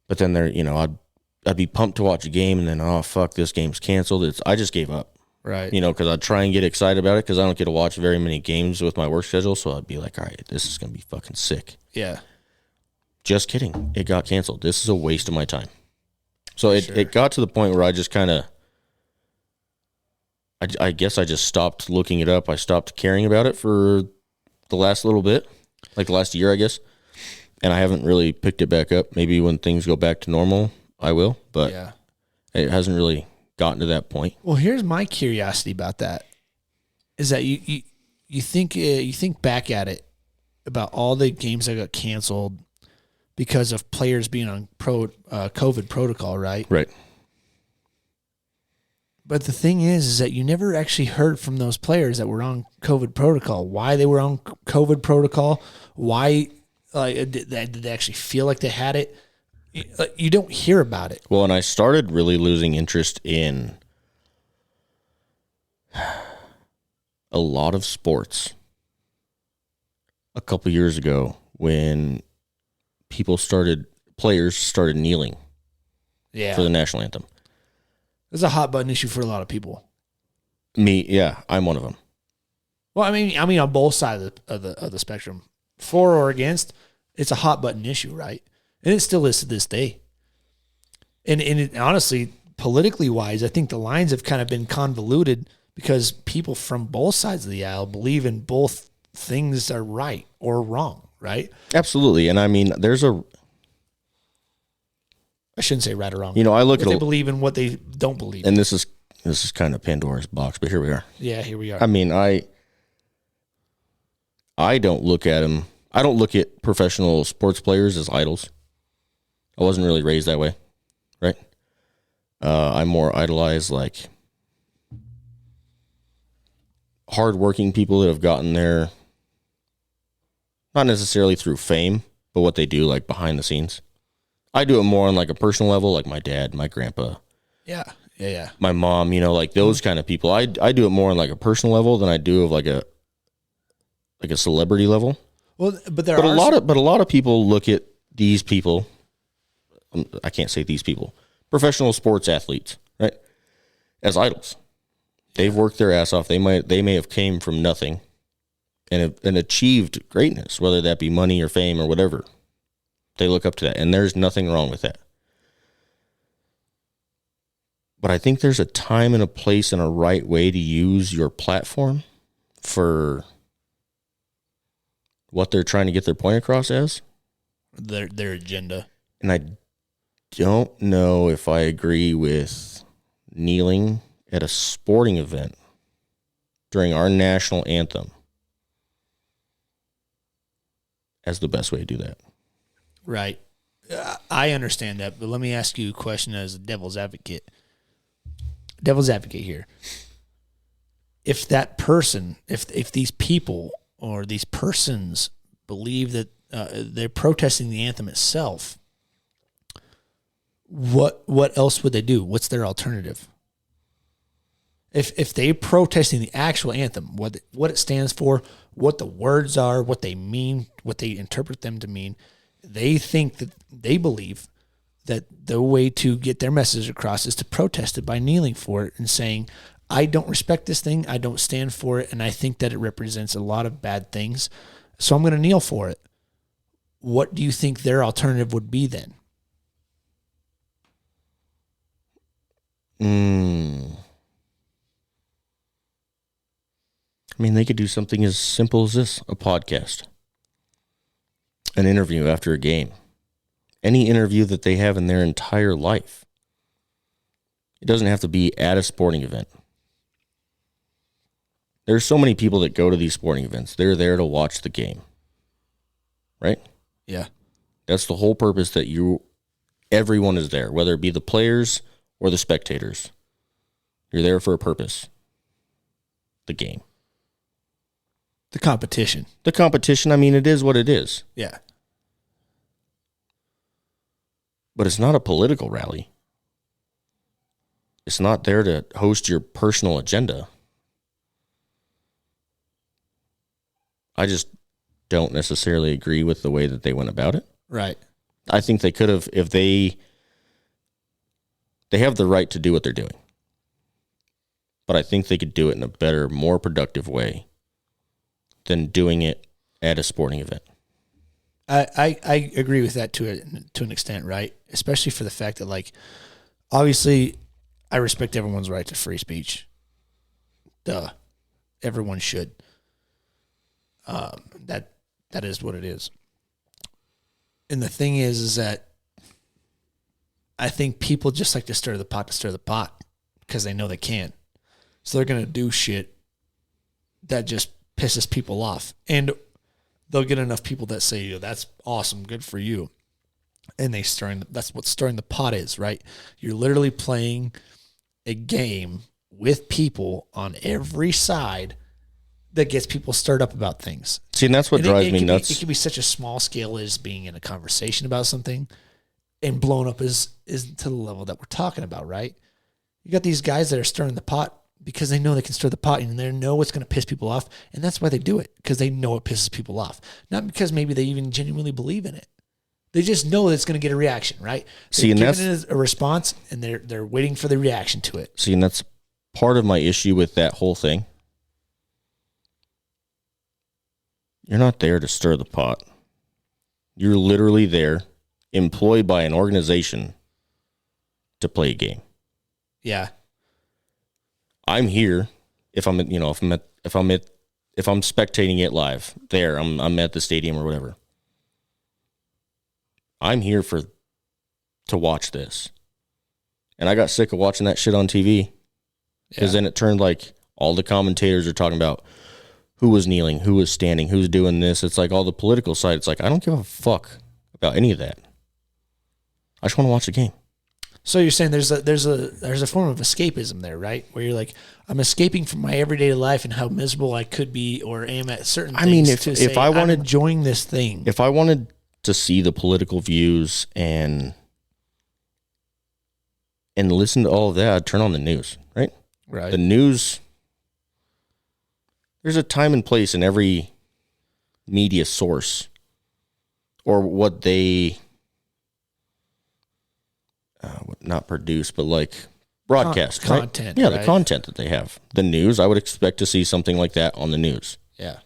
But then I'd be pumped to watch a game, and then, oh, fuck, this game's canceled. I just gave up. Right. Because I'd try and get excited about it because I don't get to watch very many games with my work schedule. So I'd be like, all right, this is going to be fucking sick. Yeah. Just kidding. It got canceled. This is a waste of my time. So it got to the point where I just kind of, I guess I just stopped looking it up. I stopped caring about it for the last little bit, like the last year, I guess. And I haven't really picked it back up. Maybe when things go back to normal, I will. But it hasn't really gotten to that point. Well, here's my curiosity about that. Is that you think back at it about all the games that got canceled because of players being on COVID protocol, right? Right. But the thing is that you never actually heard from those players that were on COVID protocol, why they were on COVID protocol, why did they actually feel like they had it. You don't hear about it. Well, and I started really losing interest in a lot of sports a couple years ago when players started kneeling for the national anthem. It's a hot button issue for a lot of people. I'm one of them. Well, I mean, on both sides of the spectrum, for or against, it's a hot button issue, right? And it still is to this day. And honestly, politically wise, I think the lines have kind of been convoluted because people from both sides of the aisle believe in both things are right or wrong, right? Absolutely. And I mean, I shouldn't say right or wrong. I look at what they believe in, what they don't believe in. And this is kind of Pandora's box, but here we are. Yeah, here we are. I mean, I don't look at them. I don't look at professional sports players as idols. I wasn't really raised that way, right? I more idolize like hardworking people that have gotten there, not necessarily through fame, but what they do like behind the scenes. I do it more on like a personal level, like my dad, my grandpa. Yeah. My mom, like those kind of people. I do it more on like a personal level than I do of like a celebrity level. Well, but a lot of people look at these people. I can't say these people, professional sports athletes, right, as idols. They've worked their ass off. They may have came from nothing and achieved greatness, whether that be money or fame or whatever. They look up to that, and there's nothing wrong with that. But I think there's a time and a place and a right way to use your platform for what they're trying to get their point across as. Their agenda. And I don't know if I agree with kneeling at a sporting event during our national anthem as the best way to do that. Right. I understand that, but let me ask you a question as a devil's advocate. Devil's advocate here. If that person, if these people or these persons believe that they're protesting the anthem itself, what else would they do? What's their alternative? If they're protesting the actual anthem, what it stands for, what the words are, what they mean, what they interpret them to mean, they believe that the way to get their message across is to protest it by kneeling for it and saying, I don't respect this thing, I don't stand for it, and I think that it represents a lot of bad things, so I'm going to kneel for it. What do you think their alternative would be then? I mean, they could do something as simple as this, a podcast, an interview after a game, any interview that they have in their entire life. It doesn't have to be at a sporting event. There's so many people that go to these sporting events. They're there to watch the game, right? Yeah. That's the whole purpose that everyone is there, whether it be the players or the spectators. You're there for a purpose. The game. The competition. The competition, I mean, it is what it is. Yeah. But it's not a political rally. It's not there to host your personal agenda. I just don't necessarily agree with the way that they went about it. Right. I think they could have, if they have the right to do what they're doing. But I think they could do it in a better, more productive way than doing it at a sporting event. I agree with that to an extent, right? Especially for the fact that, like, obviously, I respect everyone's right to free speech. Duh. Everyone should. That is what it is. And the thing is that I think people just like to stir the pot because they know they can. So they're going to do shit that just pisses people off. And they'll get enough people that say, that's awesome, good for you. And that's what stirring the pot is, right? You're literally playing a game with people on every side that gets people stirred up about things. See, and that's what drives me nuts. It can be such a small scale as being in a conversation about something and blown up is to the level that we're talking about, right? You got these guys that are stirring the pot because they know they can stir the pot and they know it's going to piss people off. And that's why they do it, because they know it pisses people off. Not because maybe they even genuinely believe in it. They just know that it's going to get a reaction, right? See, and that's it a response, and they're waiting for the reaction to it. See, and that's part of my issue with that whole thing. You're not there to stir the pot. You're literally there, employed by an organization to play a game. Yeah. I'm here if I'm spectating it live. There, I'm at the stadium or whatever. I'm here to watch this. And I got sick of watching that shit on TV. Because then it turned like all the commentators are talking about who was kneeling, who was standing, who's doing this. It's like all the political side. It's like, I don't give a fuck about any of that. I just want to watch the game. So you're saying there's a form of escapism there, right? Where you're like, I'm escaping from my everyday life and how miserable I could be or am at certain things. I mean, if I wanted, I'm enjoying this thing. If I wanted to see the political views and listen to all of that, I'd turn on the news, right? Right. The news, there's a time and place in every media source or what they not produce, but like broadcast content. Yeah, right? The content that they have. The news, I would expect to see something like that on the news. Yeah.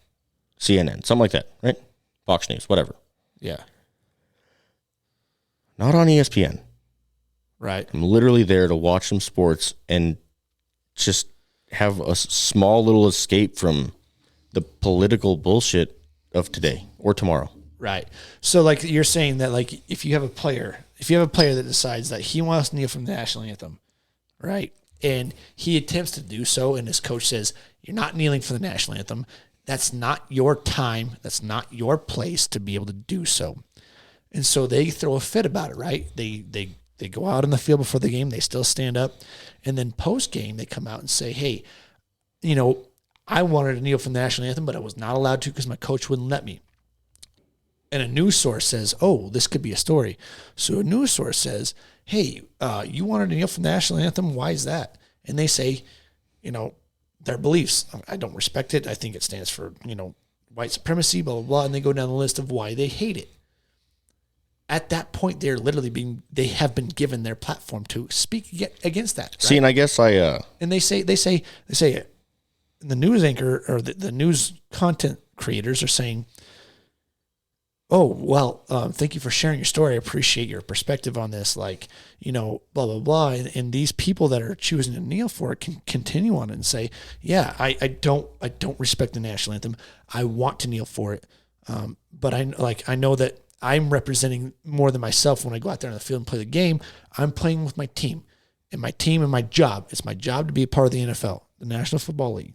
CNN, something like that, right? Fox News, whatever. Yeah. Not on ESPN. Right. I'm literally there to watch some sports and just have a small little escape from the political bullshit of today or tomorrow. Right. So like you're saying that like if you have a player that decides that he wants to kneel from the national anthem, right? And he attempts to do so and his coach says, you're not kneeling for the national anthem. That's not your time. That's not your place to be able to do so. And so they throw a fit about it, right? They go out on the field before the game. They still stand up. And then post-game, they come out and say, hey, I wanted to kneel for the national anthem, but I was not allowed to because my coach wouldn't let me. And a news source says, oh, this could be a story. So a news source says, hey, you wanted to kneel for the national anthem? Why is that? And they say, their beliefs. I don't respect it. I think it stands for, white supremacy, blah, blah, blah. And they go down the list of why they hate it. At that point, they have been given their platform to speak against that. Right? See, and I guess and they say, the news anchor or the news content creators are saying, oh, well, thank you for sharing your story. I appreciate your perspective on this. Like, blah, blah, blah. And these people that are choosing to kneel for it can continue on and say, yeah, I don't respect the national anthem. I want to kneel for it. But I know that I'm representing more than myself when I go out there on the field and play the game. I'm playing with my team and my job. It's my job to be a part of the NFL, the National Football League.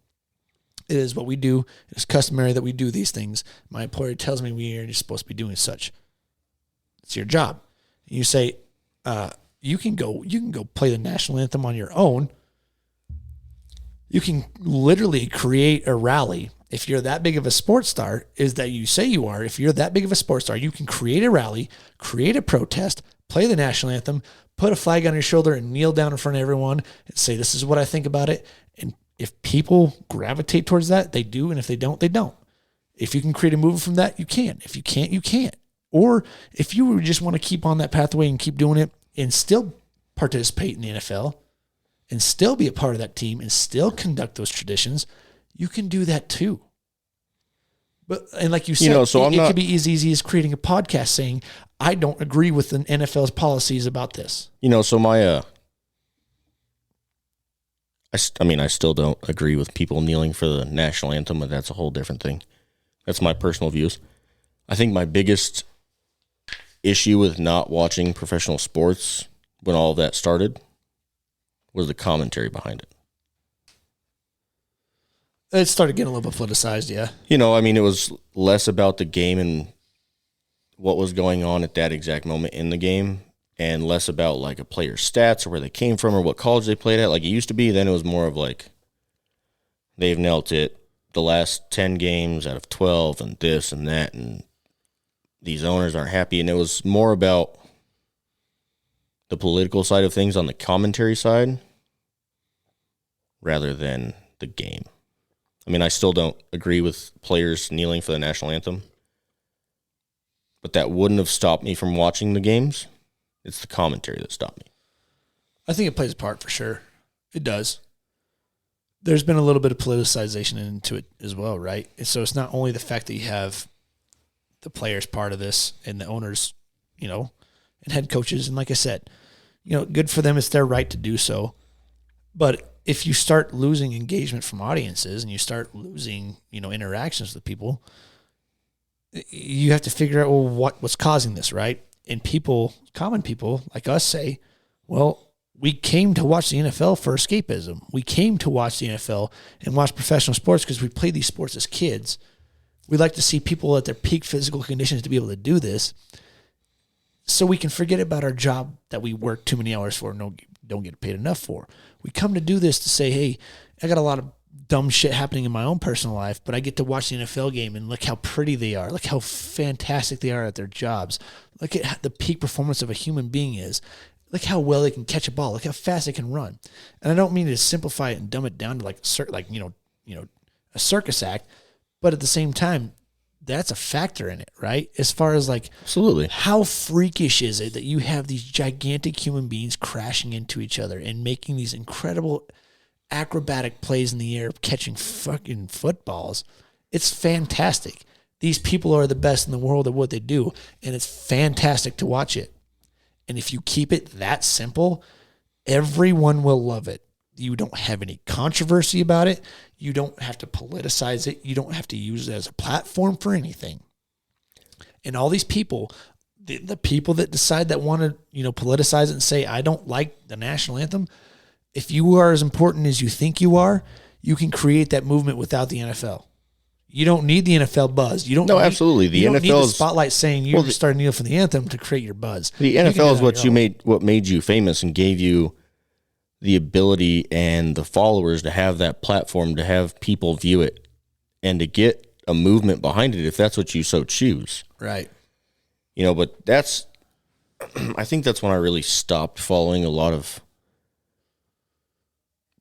It is what we do. It's customary that we do these things. My employer tells me we are supposed to be doing such. It's your job. You say, you can go play the national anthem on your own. You can literally create a rally. If you're that big of a sports star, is that you say you are, if you're that big of a sports star, you can create a rally, create a protest, play the national anthem, put a flag on your shoulder and kneel down in front of everyone and say, this is what I think about it. And if people gravitate towards that, they do. And if they don't, they don't. If you can create a movement from that, you can. If you can't, you can't. Or if you just want to keep on that pathway and keep doing it and still participate in the NFL and still be a part of that team and still conduct those traditions, you can do that too. But, and like you said, it could be as easy as creating a podcast saying, I don't agree with the NFL's policies about this. So my, I still don't agree with people kneeling for the national anthem, but that's a whole different thing. That's my personal views. I think my biggest issue with not watching professional sports when all of that started was the commentary behind it. It started getting a little bit politicized, yeah. It was less about the game and what was going on at that exact moment in the game and less about like a player's stats or where they came from or what college they played at like it used to be. Then it was more of like they've knelt it the last 10 games out of 12 and this and that and these owners aren't happy. And it was more about the political side of things on the commentary side rather than the game. I still don't agree with players kneeling for the national anthem, but that wouldn't have stopped me from watching the games. It's the commentary that stopped me. I think it plays a part for sure. It does. There's been a little bit of politicization into it as well, right? And so it's not only the fact that you have the players part of this and the owners, and head coaches. And like I said, good for them. It's their right to do so. But if you start losing engagement from audiences and you start losing, interactions with people, you have to figure out, what's causing this, right? And common people like us say, well, we came to watch the NFL for escapism. We came to watch the NFL and watch professional sports because we played these sports as kids. We like to see people at their peak physical conditions to be able to do this so we can forget about our job that we work too many hours for and don't get paid enough for. We come to do this to say, hey, I got a lot of dumb shit happening in my own personal life, but I get to watch the NFL game and look how pretty they are. Look how fantastic they are at their jobs. Look at the peak performance of a human being is. Look how well they can catch a ball. Look how fast they can run. And I don't mean to simplify it and dumb it down to a circus act, but at the same time, that's a factor in it, right? As far as absolutely, how freakish is it that you have these gigantic human beings crashing into each other and making these incredible acrobatic plays in the air, catching fucking footballs? It's fantastic. These people are the best in the world at what they do, and it's fantastic to watch it. And if you keep it that simple, everyone will love it. You don't have any controversy about it. You don't have to politicize it. You don't have to use it as a platform for anything. And all these people, the people that decide that want to, politicize it and say, I don't like the national anthem, if you are as important as you think you are, you can create that movement without the NFL. You don't need the NFL buzz. You don't. No, absolutely. You don't need the spotlight saying you started kneeling for the anthem to create your buzz. The NFL is what made you famous and gave you the ability and the followers to have that platform, to have people view it and to get a movement behind it if that's what you so choose. Right. But I think that's when I really stopped following a lot of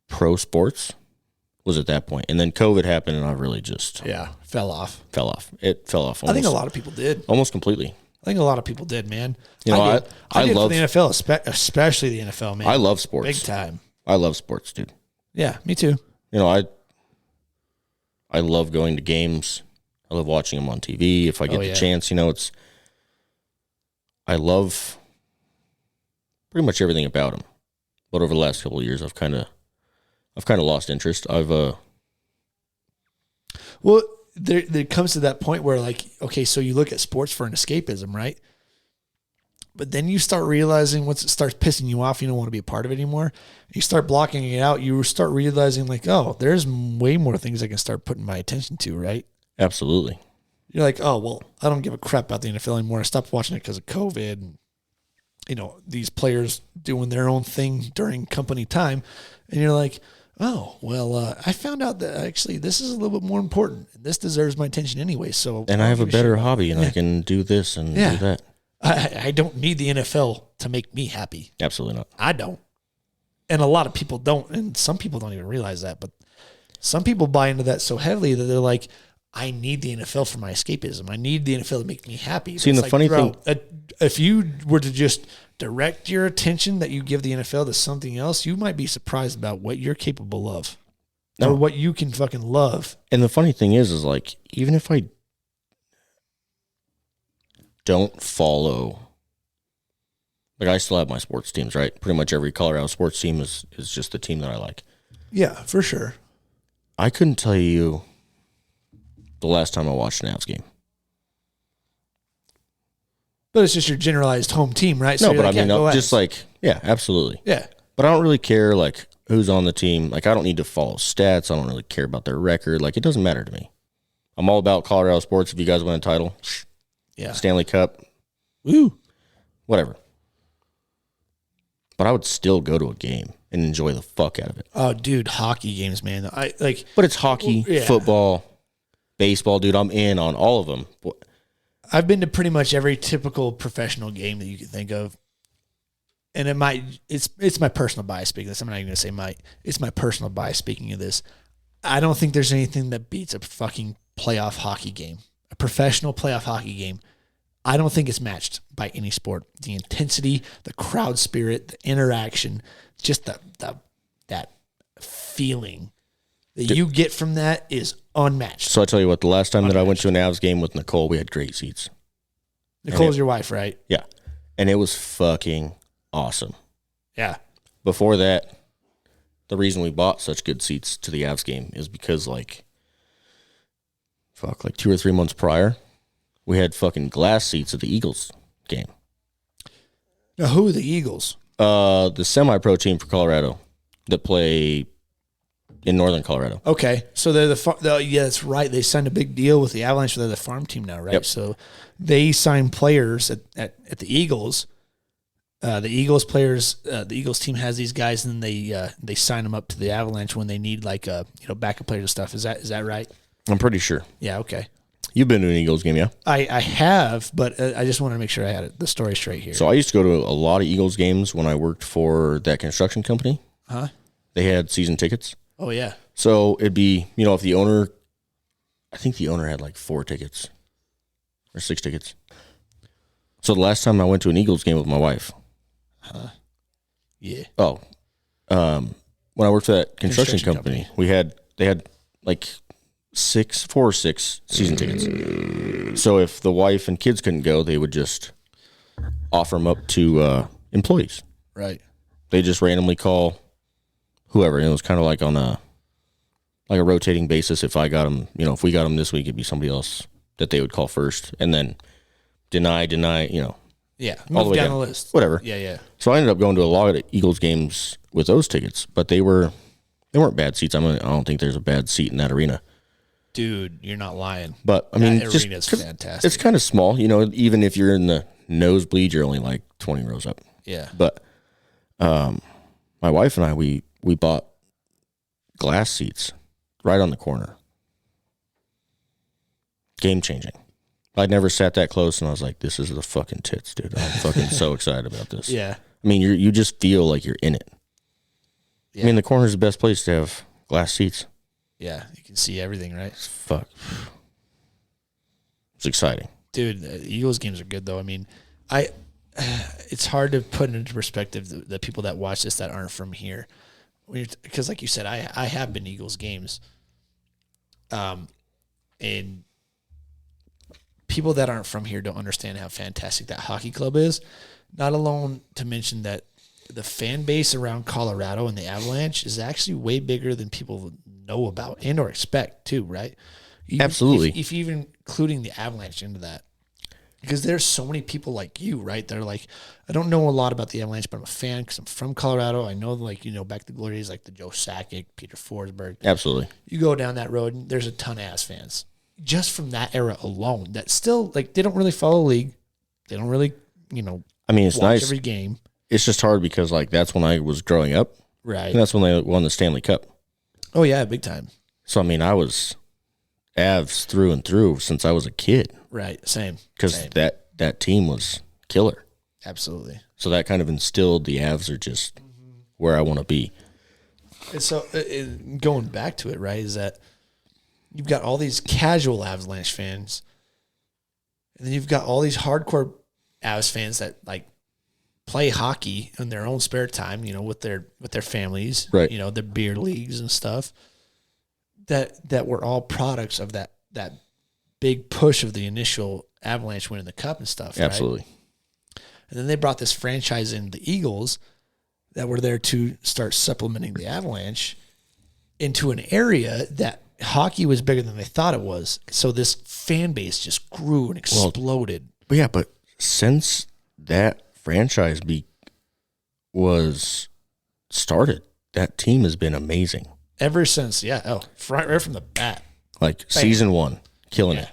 pro sports, was at that point. And then COVID happened and I really just... fell off. It fell off almost, I think a lot of people did. Almost completely. I think a lot of people did, man. I did love for the NFL, especially the NFL, man. I love sports. Big time. I love sports, dude. Yeah, me too. I love going to games. I love watching them on TV if I get the chance. I love pretty much everything about them. But over the last couple of years, I've kind of lost interest. Well, there comes to that point where, okay, so you look at sports for an escapism, right? But then you start realizing once it starts pissing you off, you don't want to be a part of it anymore. You start blocking it out. You start realizing there's way more things I can start putting my attention to, right? Absolutely. you're like, oh, well, I don't give a crap about the NFL anymore. I stopped watching it because of COVID and, these players doing their own thing during company time. And you're like, oh, well, I found out that actually this is a little bit more important. This deserves my attention anyway. So, and I have a better hobby, and I can do this and do that. I don't need the NFL to make me happy. Absolutely not. I don't. And a lot of people don't. And some people don't even realize that. But some people buy into that so heavily that they're like, I need the NFL for my escapism. I need the NFL to make me happy. See, and the funny thing, if you were to just direct your attention that you give the NFL to something else, you might be surprised about what you're capable of or what you can fucking love. And the funny thing is like, even if I don't follow, like I still have my sports teams, right? Pretty much every Colorado sports team is just the team that I like. Yeah, for sure. I couldn't tell you the last time I watched an Avs game. But it's just your generalized home team, right? So no, but like, I mean, just like, yeah, absolutely. Yeah. But I don't really care, like, who's on the team. Like, I don't need to follow stats. I don't really care about their record. Like, it doesn't matter to me. I'm all about Colorado sports. If you guys win a title, Stanley Cup, woo, whatever. But I would still go to a game and enjoy the fuck out of it. Oh, dude, hockey games, man. But it's hockey, football, baseball, dude. I'm in on all of them. I've been to pretty much every typical professional game that you can think of. And it's my personal bias speaking of this. I'm not even going to say it's my personal bias speaking of this. I don't think there's anything that beats a fucking playoff hockey game. A professional playoff hockey game. I don't think it's matched by any sport. The intensity, the crowd spirit, the interaction, just that feeling that you get from that is unmatched. So I tell you what, the last time that I went to an Avs game with Nicole, we had great seats. Nicole's your wife, right? Yeah. And it was fucking awesome. Yeah. Before that, the reason we bought such good seats to the Avs game is because like 2 or 3 months prior, we had fucking glass seats at the Eagles game. Now, who are the Eagles? The semi-pro team for Colorado that play in northern Colorado. Okay, so they're yeah, that's right. They signed a big deal with the Avalanche. So they're the farm team now, right? Yep. So they sign players at the Eagles. The Eagles players, the Eagles team has these guys, and they sign them up to the Avalanche when they need like backup players and stuff. Is that right? I'm pretty sure. Yeah. Okay. You've been to an Eagles game, yeah? I have, but I just wanted to make sure I had the story straight here. So I used to go to a lot of Eagles games when I worked for that construction company. Huh? They had season tickets. Oh, yeah. So it'd be, if the owner, I think the owner had like 4 tickets or 6 tickets. So the last time I went to an Eagles game with my wife. Huh? Yeah. Oh. When I worked for that construction company, they had like 4 or 6 season tickets. So if the wife and kids couldn't go, they would just offer them up to employees. Right. They just randomly call whoever, and it was kind of like on a rotating basis. If I got them, if we got them this week, it'd be somebody else that they would call first, and then deny, Yeah, all the way down down the list. whatever. Yeah. So I ended up going to a lot of Eagles games with those tickets, but they weren't bad seats. I don't think there's a bad seat in that arena. Dude, you're not lying. But I mean, that arena's fantastic. It's kind of small, even if you're in the nosebleed, you're only like 20 rows up. Yeah. But my wife and I, we bought glass seats right on the corner. Game changing. I'd never sat that close, and I was like, "This is the fucking tits, dude! I'm fucking so excited about this." Yeah. I mean, you just feel like you're in it. Yeah. I mean, the corner is the best place to have glass seats. Yeah, you can see everything, right? Fuck. It's exciting. Dude, the Eagles games are good, though. I mean, it's hard to put into perspective the people that watch this that aren't from here. Because like you said, I have been to Eagles games. And people that aren't from here don't understand how fantastic that hockey club is. Not alone to mention that the fan base around Colorado and the Avalanche is actually way bigger than people know about and or expect too, right? Absolutely. If even including the Avalanche into that. Because there's so many people like you, right? They're like, I don't know a lot about the Avalanche, but I'm a fan because I'm from Colorado. I know, back to the glory days like the Joe Sakic, Peter Forsberg. Absolutely. You go down that road, and there's a ton of Avs fans. just from that era alone, that still, like, they don't really follow the league. They don't really, I mean, it's watch nice. every game. It's just hard because, like, that's when I was growing up. Right. And that's when they won the Stanley Cup. Oh, yeah, big time. So, I mean, I was Avs through and through since I was a kid. Right, same. Because that team was killer. Absolutely. So that kind of instilled the Avs are just where I want to be. And so going back to it, right, is that you've got all these casual Avalanche fans, and then you've got all these hardcore Avs fans that, like, play hockey in their own spare time, with their families, right? Their beer leagues and stuff. That were all products of that big push of the initial Avalanche winning the cup and stuff. Absolutely. Right? And then they brought this franchise in, the Eagles, that were there to start supplementing the Avalanche into an area that hockey was bigger than they thought it was. So this fan base just grew and exploded. But since that franchise was started, that team has been amazing. Ever since, yeah. Oh, right from the bat. Like, bam. Season 1, killing it.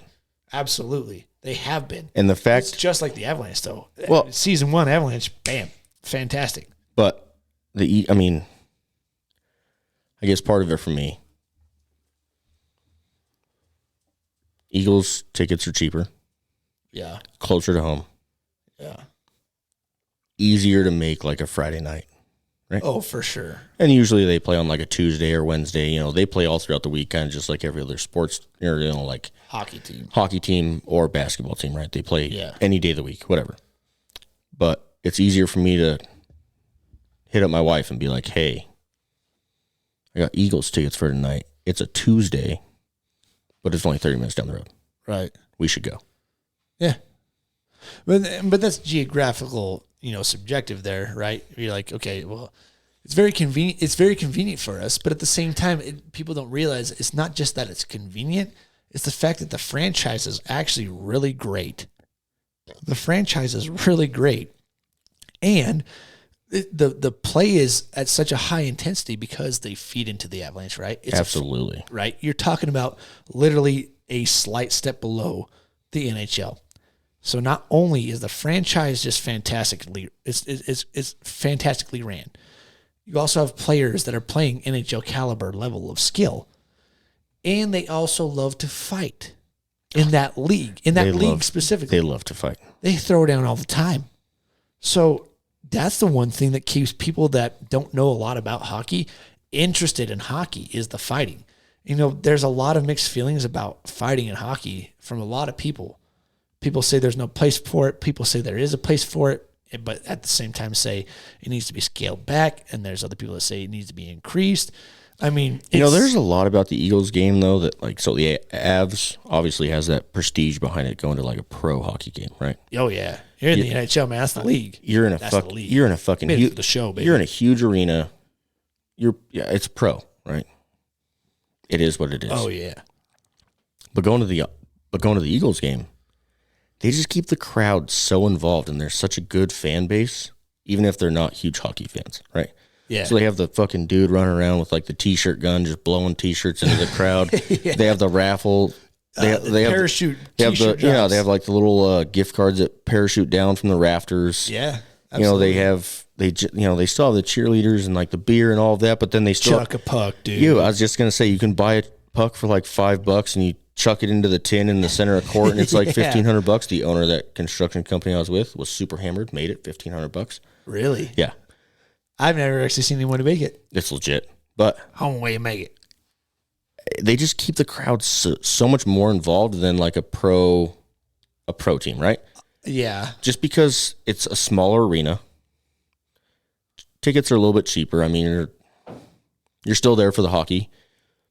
Absolutely. They have been. And the fact... It's just like the Avalanche, though. Well, Season 1, Avalanche, bam. Fantastic. But, I guess part of it for me, Eagles tickets are cheaper. Yeah. Closer to home. Yeah. Easier to make, like, a Friday night. Right? Oh, for sure. And usually they play on, like, a Tuesday or Wednesday. They play all throughout the week, kind of just like every other sports, like hockey team or basketball team, right? They play any day of the week, whatever. But it's easier for me to hit up my wife and be like, hey, I got Eagles tickets for tonight. It's a Tuesday, but it's only 30 minutes down the road. Right. We should go. Yeah. But that's geographical, subjective there, right? You're like, okay, well, it's very convenient. It's very convenient for us, but at the same time, people don't realize it's not just that it's convenient. It's the fact that the franchise is actually really great. The franchise is really great, and the play is at such a high intensity because they feed into the Avalanche, right? It's Absolutely. Right? You're talking about literally a slight step below the NHL. So not only is the franchise just fantastically, it's fantastically ran, you also have players that are playing NHL caliber level of skill, and they also love to fight in that league. Specifically, they love to fight. They throw down all the time. So that's the one thing that keeps people that don't know a lot about hockey interested in hockey is the fighting. There's a lot of mixed feelings about fighting in hockey from a lot of people. People say there's no place for it. People say there is a place for it, but at the same time say it needs to be scaled back. And there's other people that say it needs to be increased. I mean, there's a lot about the Eagles game, though, that, like, so the Avs obviously has that prestige behind it going to, like, a pro hockey game, right? Oh, yeah. You're in the NHL, man. That's the league. You're in a fucking the show, baby. You're in a huge arena. It's pro, right? It is what it is. Oh, yeah. But going to the Eagles game, they just keep the crowd so involved, and they're such a good fan base, even if they're not huge hockey fans, right? Yeah. So they have the fucking dude running around with, like, the T-shirt gun, just blowing T-shirts into the crowd. Yeah. They have the raffle. They have parachute. They have the they have, like, the little gift cards that parachute down from the rafters. Yeah. Absolutely. They still have the cheerleaders and, like, the beer and all of that, but then they still chuck a puck, dude. I was just gonna say, you can buy a puck for like $5 and you chuck it into the tin in the center of court and it's like $1,500. The owner of that construction company I was with was super hammered, made it $1,500. Really? Yeah. I've never actually seen anyone make it. It's legit. But home way you make it. They just keep the crowd so much more involved than like a pro team, right? Yeah. Just because it's a smaller arena, tickets are a little bit cheaper. I mean, you're still there for the hockey,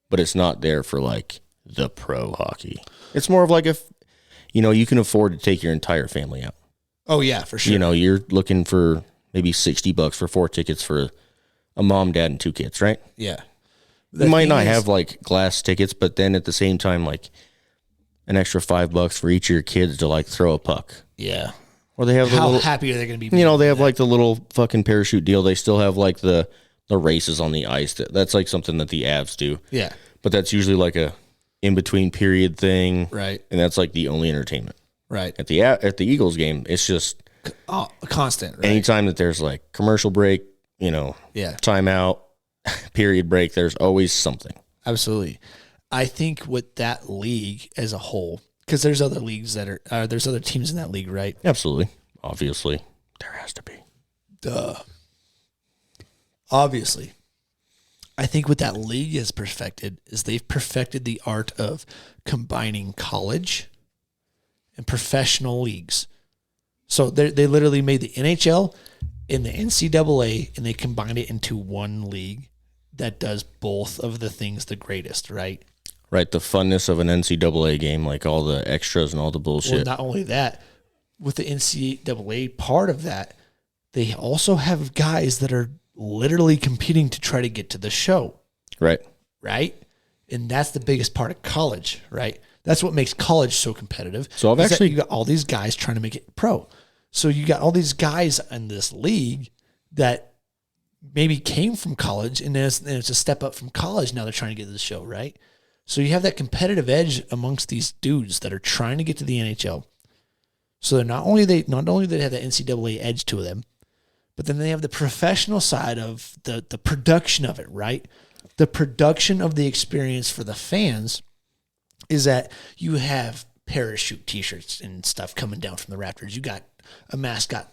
but it's not there for like the pro hockey. It's more of like you can afford to take your entire family out. Oh yeah, for sure. You're looking for maybe $60 for 4 tickets for a mom, dad, and 2 kids, right? Yeah. You might not have like glass tickets, but then at the same time, like an extra $5 for each of your kids to like throw a puck. Yeah. Or they have how happy are they going to be? They have like the little fucking parachute deal. They still have like the races on the ice. That's like something that the Avs do. Yeah. But that's usually like a in between period thing. Right. And that's like the only entertainment. Right. At the Eagles game, it's just constant. Right? Anytime that there's like commercial break, timeout, period break, there's always something. Absolutely. I think with that league as a whole, because there's other leagues that are there's other teams in that league, right? Absolutely. Obviously. There has to be. Duh. Obviously. I think what that league has perfected is they've perfected the art of combining college and professional leagues. So they literally made the NHL and the NCAA, and they combined it into one league that does both of the things the greatest, right? Right, the funness of an NCAA game, like all the extras and all the bullshit. Well, not only that, with the NCAA part of that, they also have guys that are literally competing to try to get to the show. Right. Right? And that's the biggest part of college, right? That's what makes college so competitive. So you got all these guys trying to make it pro. So you got all these guys in this league that maybe came from college, and it's a step up from college. Now they're trying to get to the show, right? So you have that competitive edge amongst these dudes that are trying to get to the NHL. So they're not only they have the NCAA edge to them, but then they have the professional side of the production of it, right? The production of the experience for the fans is that you have parachute T-shirts and stuff coming down from the rafters. You got a mascot,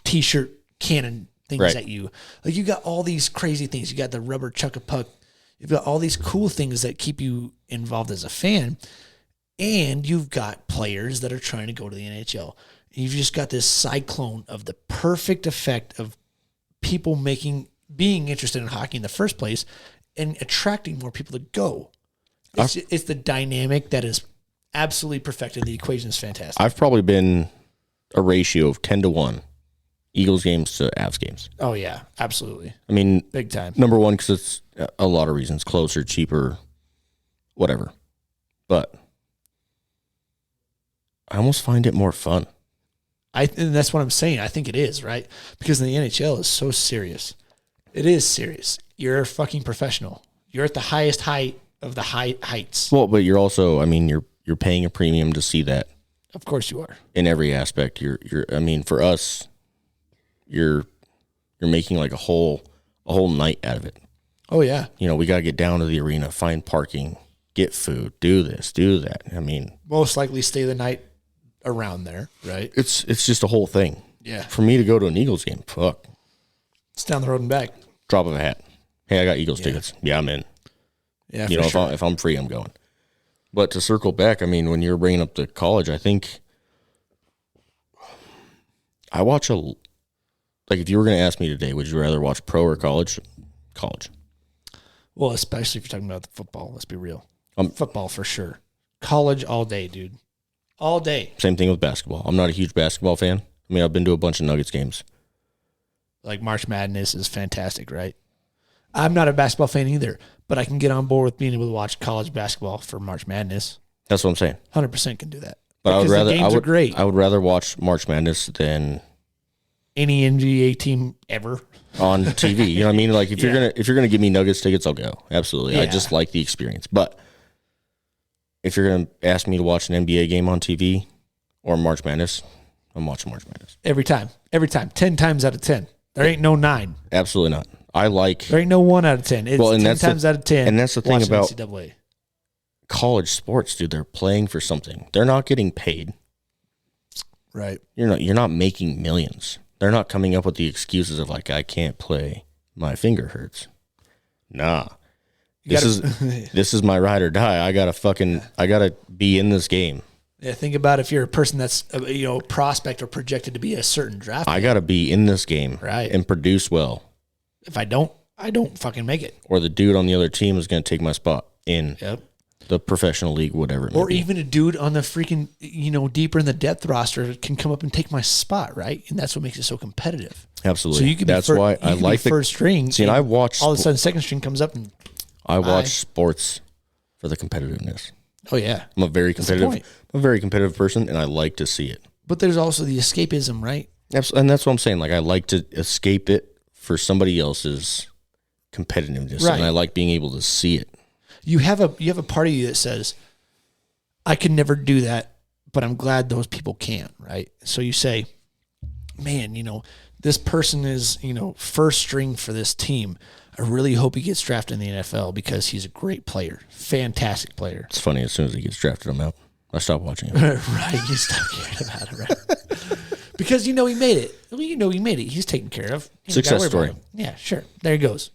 T-shirt cannon things right. at you. Like you got all these crazy things. You got the rubber chuck-a-puck. You've got all these cool things that keep you involved as a fan, and you've got players that are trying to go to the NHL. You've just got this cyclone of the perfect effect of people being interested in hockey in the first place and attracting more people to go. It's the dynamic that is absolutely perfected. The equation is fantastic. I've probably been a ratio of 10-1 Eagles games to Avs games. Oh, yeah, absolutely. I mean, big time. Number one, because it's a lot of reasons, closer, cheaper, whatever. But I almost find it more fun. And that's what I'm saying. I think it is, right? Because the NHL is so serious. It is serious. You're a fucking professional. You're at the highest height of the heights. Well, but you're also, you're paying a premium to see that. Of course you are. In every aspect. For us, you're making like a whole night out of it. Oh yeah. We got to get down to the arena, find parking, get food, do this, do that. Most likely stay the night around there, right? It's just a whole thing. Yeah. For me to go to an Eagles game, fuck. It's down the road and back. Drop of a hat. Hey, I got Eagles tickets. Yeah, I'm in. Yeah, sure. if I'm free, I'm going. But to circle back, when you're bringing up the college, I think I watch if you were going to ask me today, would you rather watch pro or college? College. Well, especially if you're talking about the football. Let's be real. Football for sure. College all day, dude. All day. Same thing with basketball. I'm not a huge basketball fan. I've been to a bunch of Nuggets games. Like March Madness is fantastic, right? I'm not a basketball fan either, but I can get on board with being able to watch college basketball for March Madness. That's what I'm saying. 100% can do that. But the games are great. I would rather watch March Madness than any NBA team ever on TV. You know what I mean? Like if you're gonna give me Nuggets tickets, I'll go. Absolutely. Yeah. I just like the experience. But if you're gonna ask me to watch an NBA game on TV or March Madness, I'm watching March Madness. Every time. 10 times out of 10. There ain't no 9. Absolutely not. There ain't no 1 out of 10. It's 10 times out of 10. And that's the thing about NCAA. College sports, dude. They're playing for something. They're not getting paid. Right. You're not making millions. They're not coming up with the excuses of like, I can't play, my finger hurts. Nah. This is my ride or die. I gotta be in this game. Yeah, think about if you're a person that's prospect or projected to be a certain draft. I gotta be in this game, right, and produce well. If I don't fucking make it. Or the dude on the other team is gonna take my spot in the professional league, whatever it may be. Even a dude on the freaking deeper in the depth roster can come up and take my spot, right? And that's what makes it so competitive. Absolutely. So you can why I like the first string. See, and I watch all of a sudden second string comes up and I watch sports for the competitiveness. Oh yeah, I'm a very competitive person, and I like to see it. But there's also the escapism, right? Absolutely, and that's what I'm saying. Like I like to escape it for somebody else's competitiveness, right, and I like being able to see it. you have a part of you that says, I could never do that, but I'm glad those people can, right? So you say, man, this person is, first string for this team. I really hope he gets drafted in the NFL because he's a great player, fantastic player. It's funny, as soon as he gets drafted, I'm out. I stop watching him. Right, you stop caring about it, right? Because he made it. Well, he made it. He's taken care of. Success story. Yeah, sure. There he goes.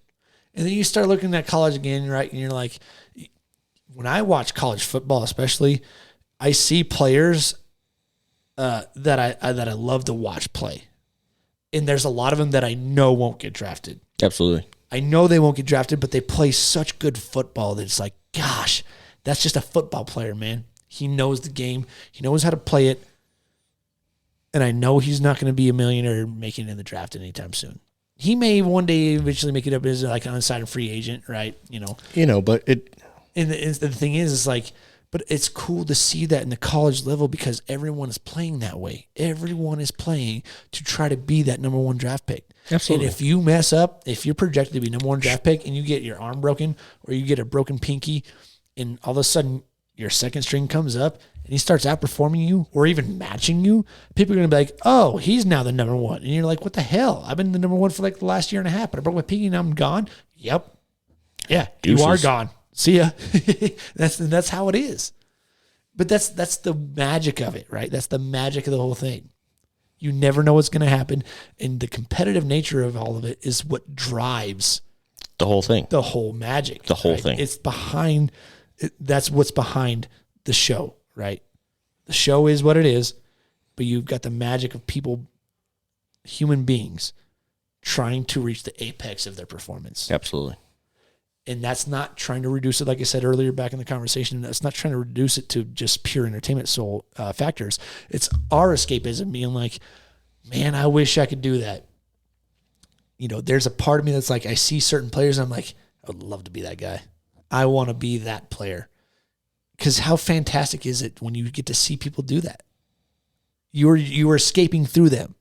And then you start looking at college again, right? And you're like, when I watch college football, especially, I see players that I love to watch play, and there's a lot of them that I know won't get drafted. Absolutely. I know they won't get drafted, but they play such good football that it's like, gosh, that's just a football player, man. He knows the game. He knows how to play it. And I know he's not going to be a millionaire making it in the draft anytime soon. He may one day eventually make it up as like an unsigned free agent, right? But it. And the thing is like, but it's cool to see that in the college level because everyone is playing that way. Everyone is playing to try to be that number one draft pick. Absolutely. And if you mess up, if you're projected to be number one draft pick and you get your arm broken or you get a broken pinky, and all of a sudden your second string comes up and he starts outperforming you or even matching you, people are going to be like, oh, he's now the number one. And you're like, what the hell? I've been the number one for like the last year and a half, but I broke my pinky and I'm gone. Yep. Yeah, Deuces. You are gone. See ya. That's how it is. But that's the magic of it, right? That's the magic of the whole thing. You never know what's going to happen. And the competitive nature of all of it is what drives the whole thing. The whole magic. The whole thing. It's behind, that's what's behind the show, right? The show is what it is, but you've got the magic of people, human beings, trying to reach the apex of their performance. Absolutely. And that's not trying to reduce it, like I said earlier back in the conversation, that's not trying to reduce it to just pure entertainment factors. It's our escapism being like, man, I wish I could do that. There's a part of me that's like, I see certain players, and I'm like, I would love to be that guy. I want to be that player. Because how fantastic is it when you get to see people do that? You are escaping through them.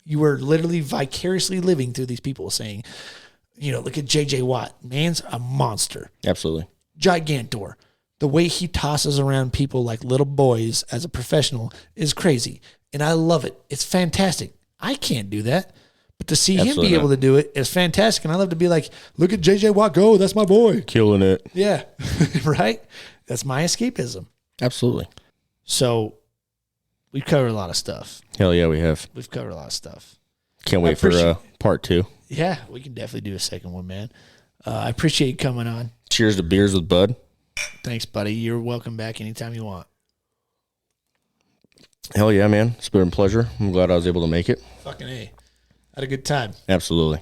You are literally vicariously living through these people saying, look at J.J. Watt. Man's a monster. Absolutely. Gigantor. The way he tosses around people like little boys as a professional is crazy. And I love it. It's fantastic. I can't do that. But to see him be able to do it is fantastic. And I love to be like, look at J.J. Watt go. That's my boy. Killing it. Yeah. Right? That's my escapism. Absolutely. So we've covered a lot of stuff. Hell yeah, we have. We've covered a lot of stuff. Can't wait for part 2. Yeah, we can definitely do a second one, man. I appreciate you coming on. Cheers to beers with Bud. Thanks, buddy. You're welcome back anytime you want. Hell yeah, man. It's been a pleasure. I'm glad I was able to make it. Fucking A. Had a good time. Absolutely.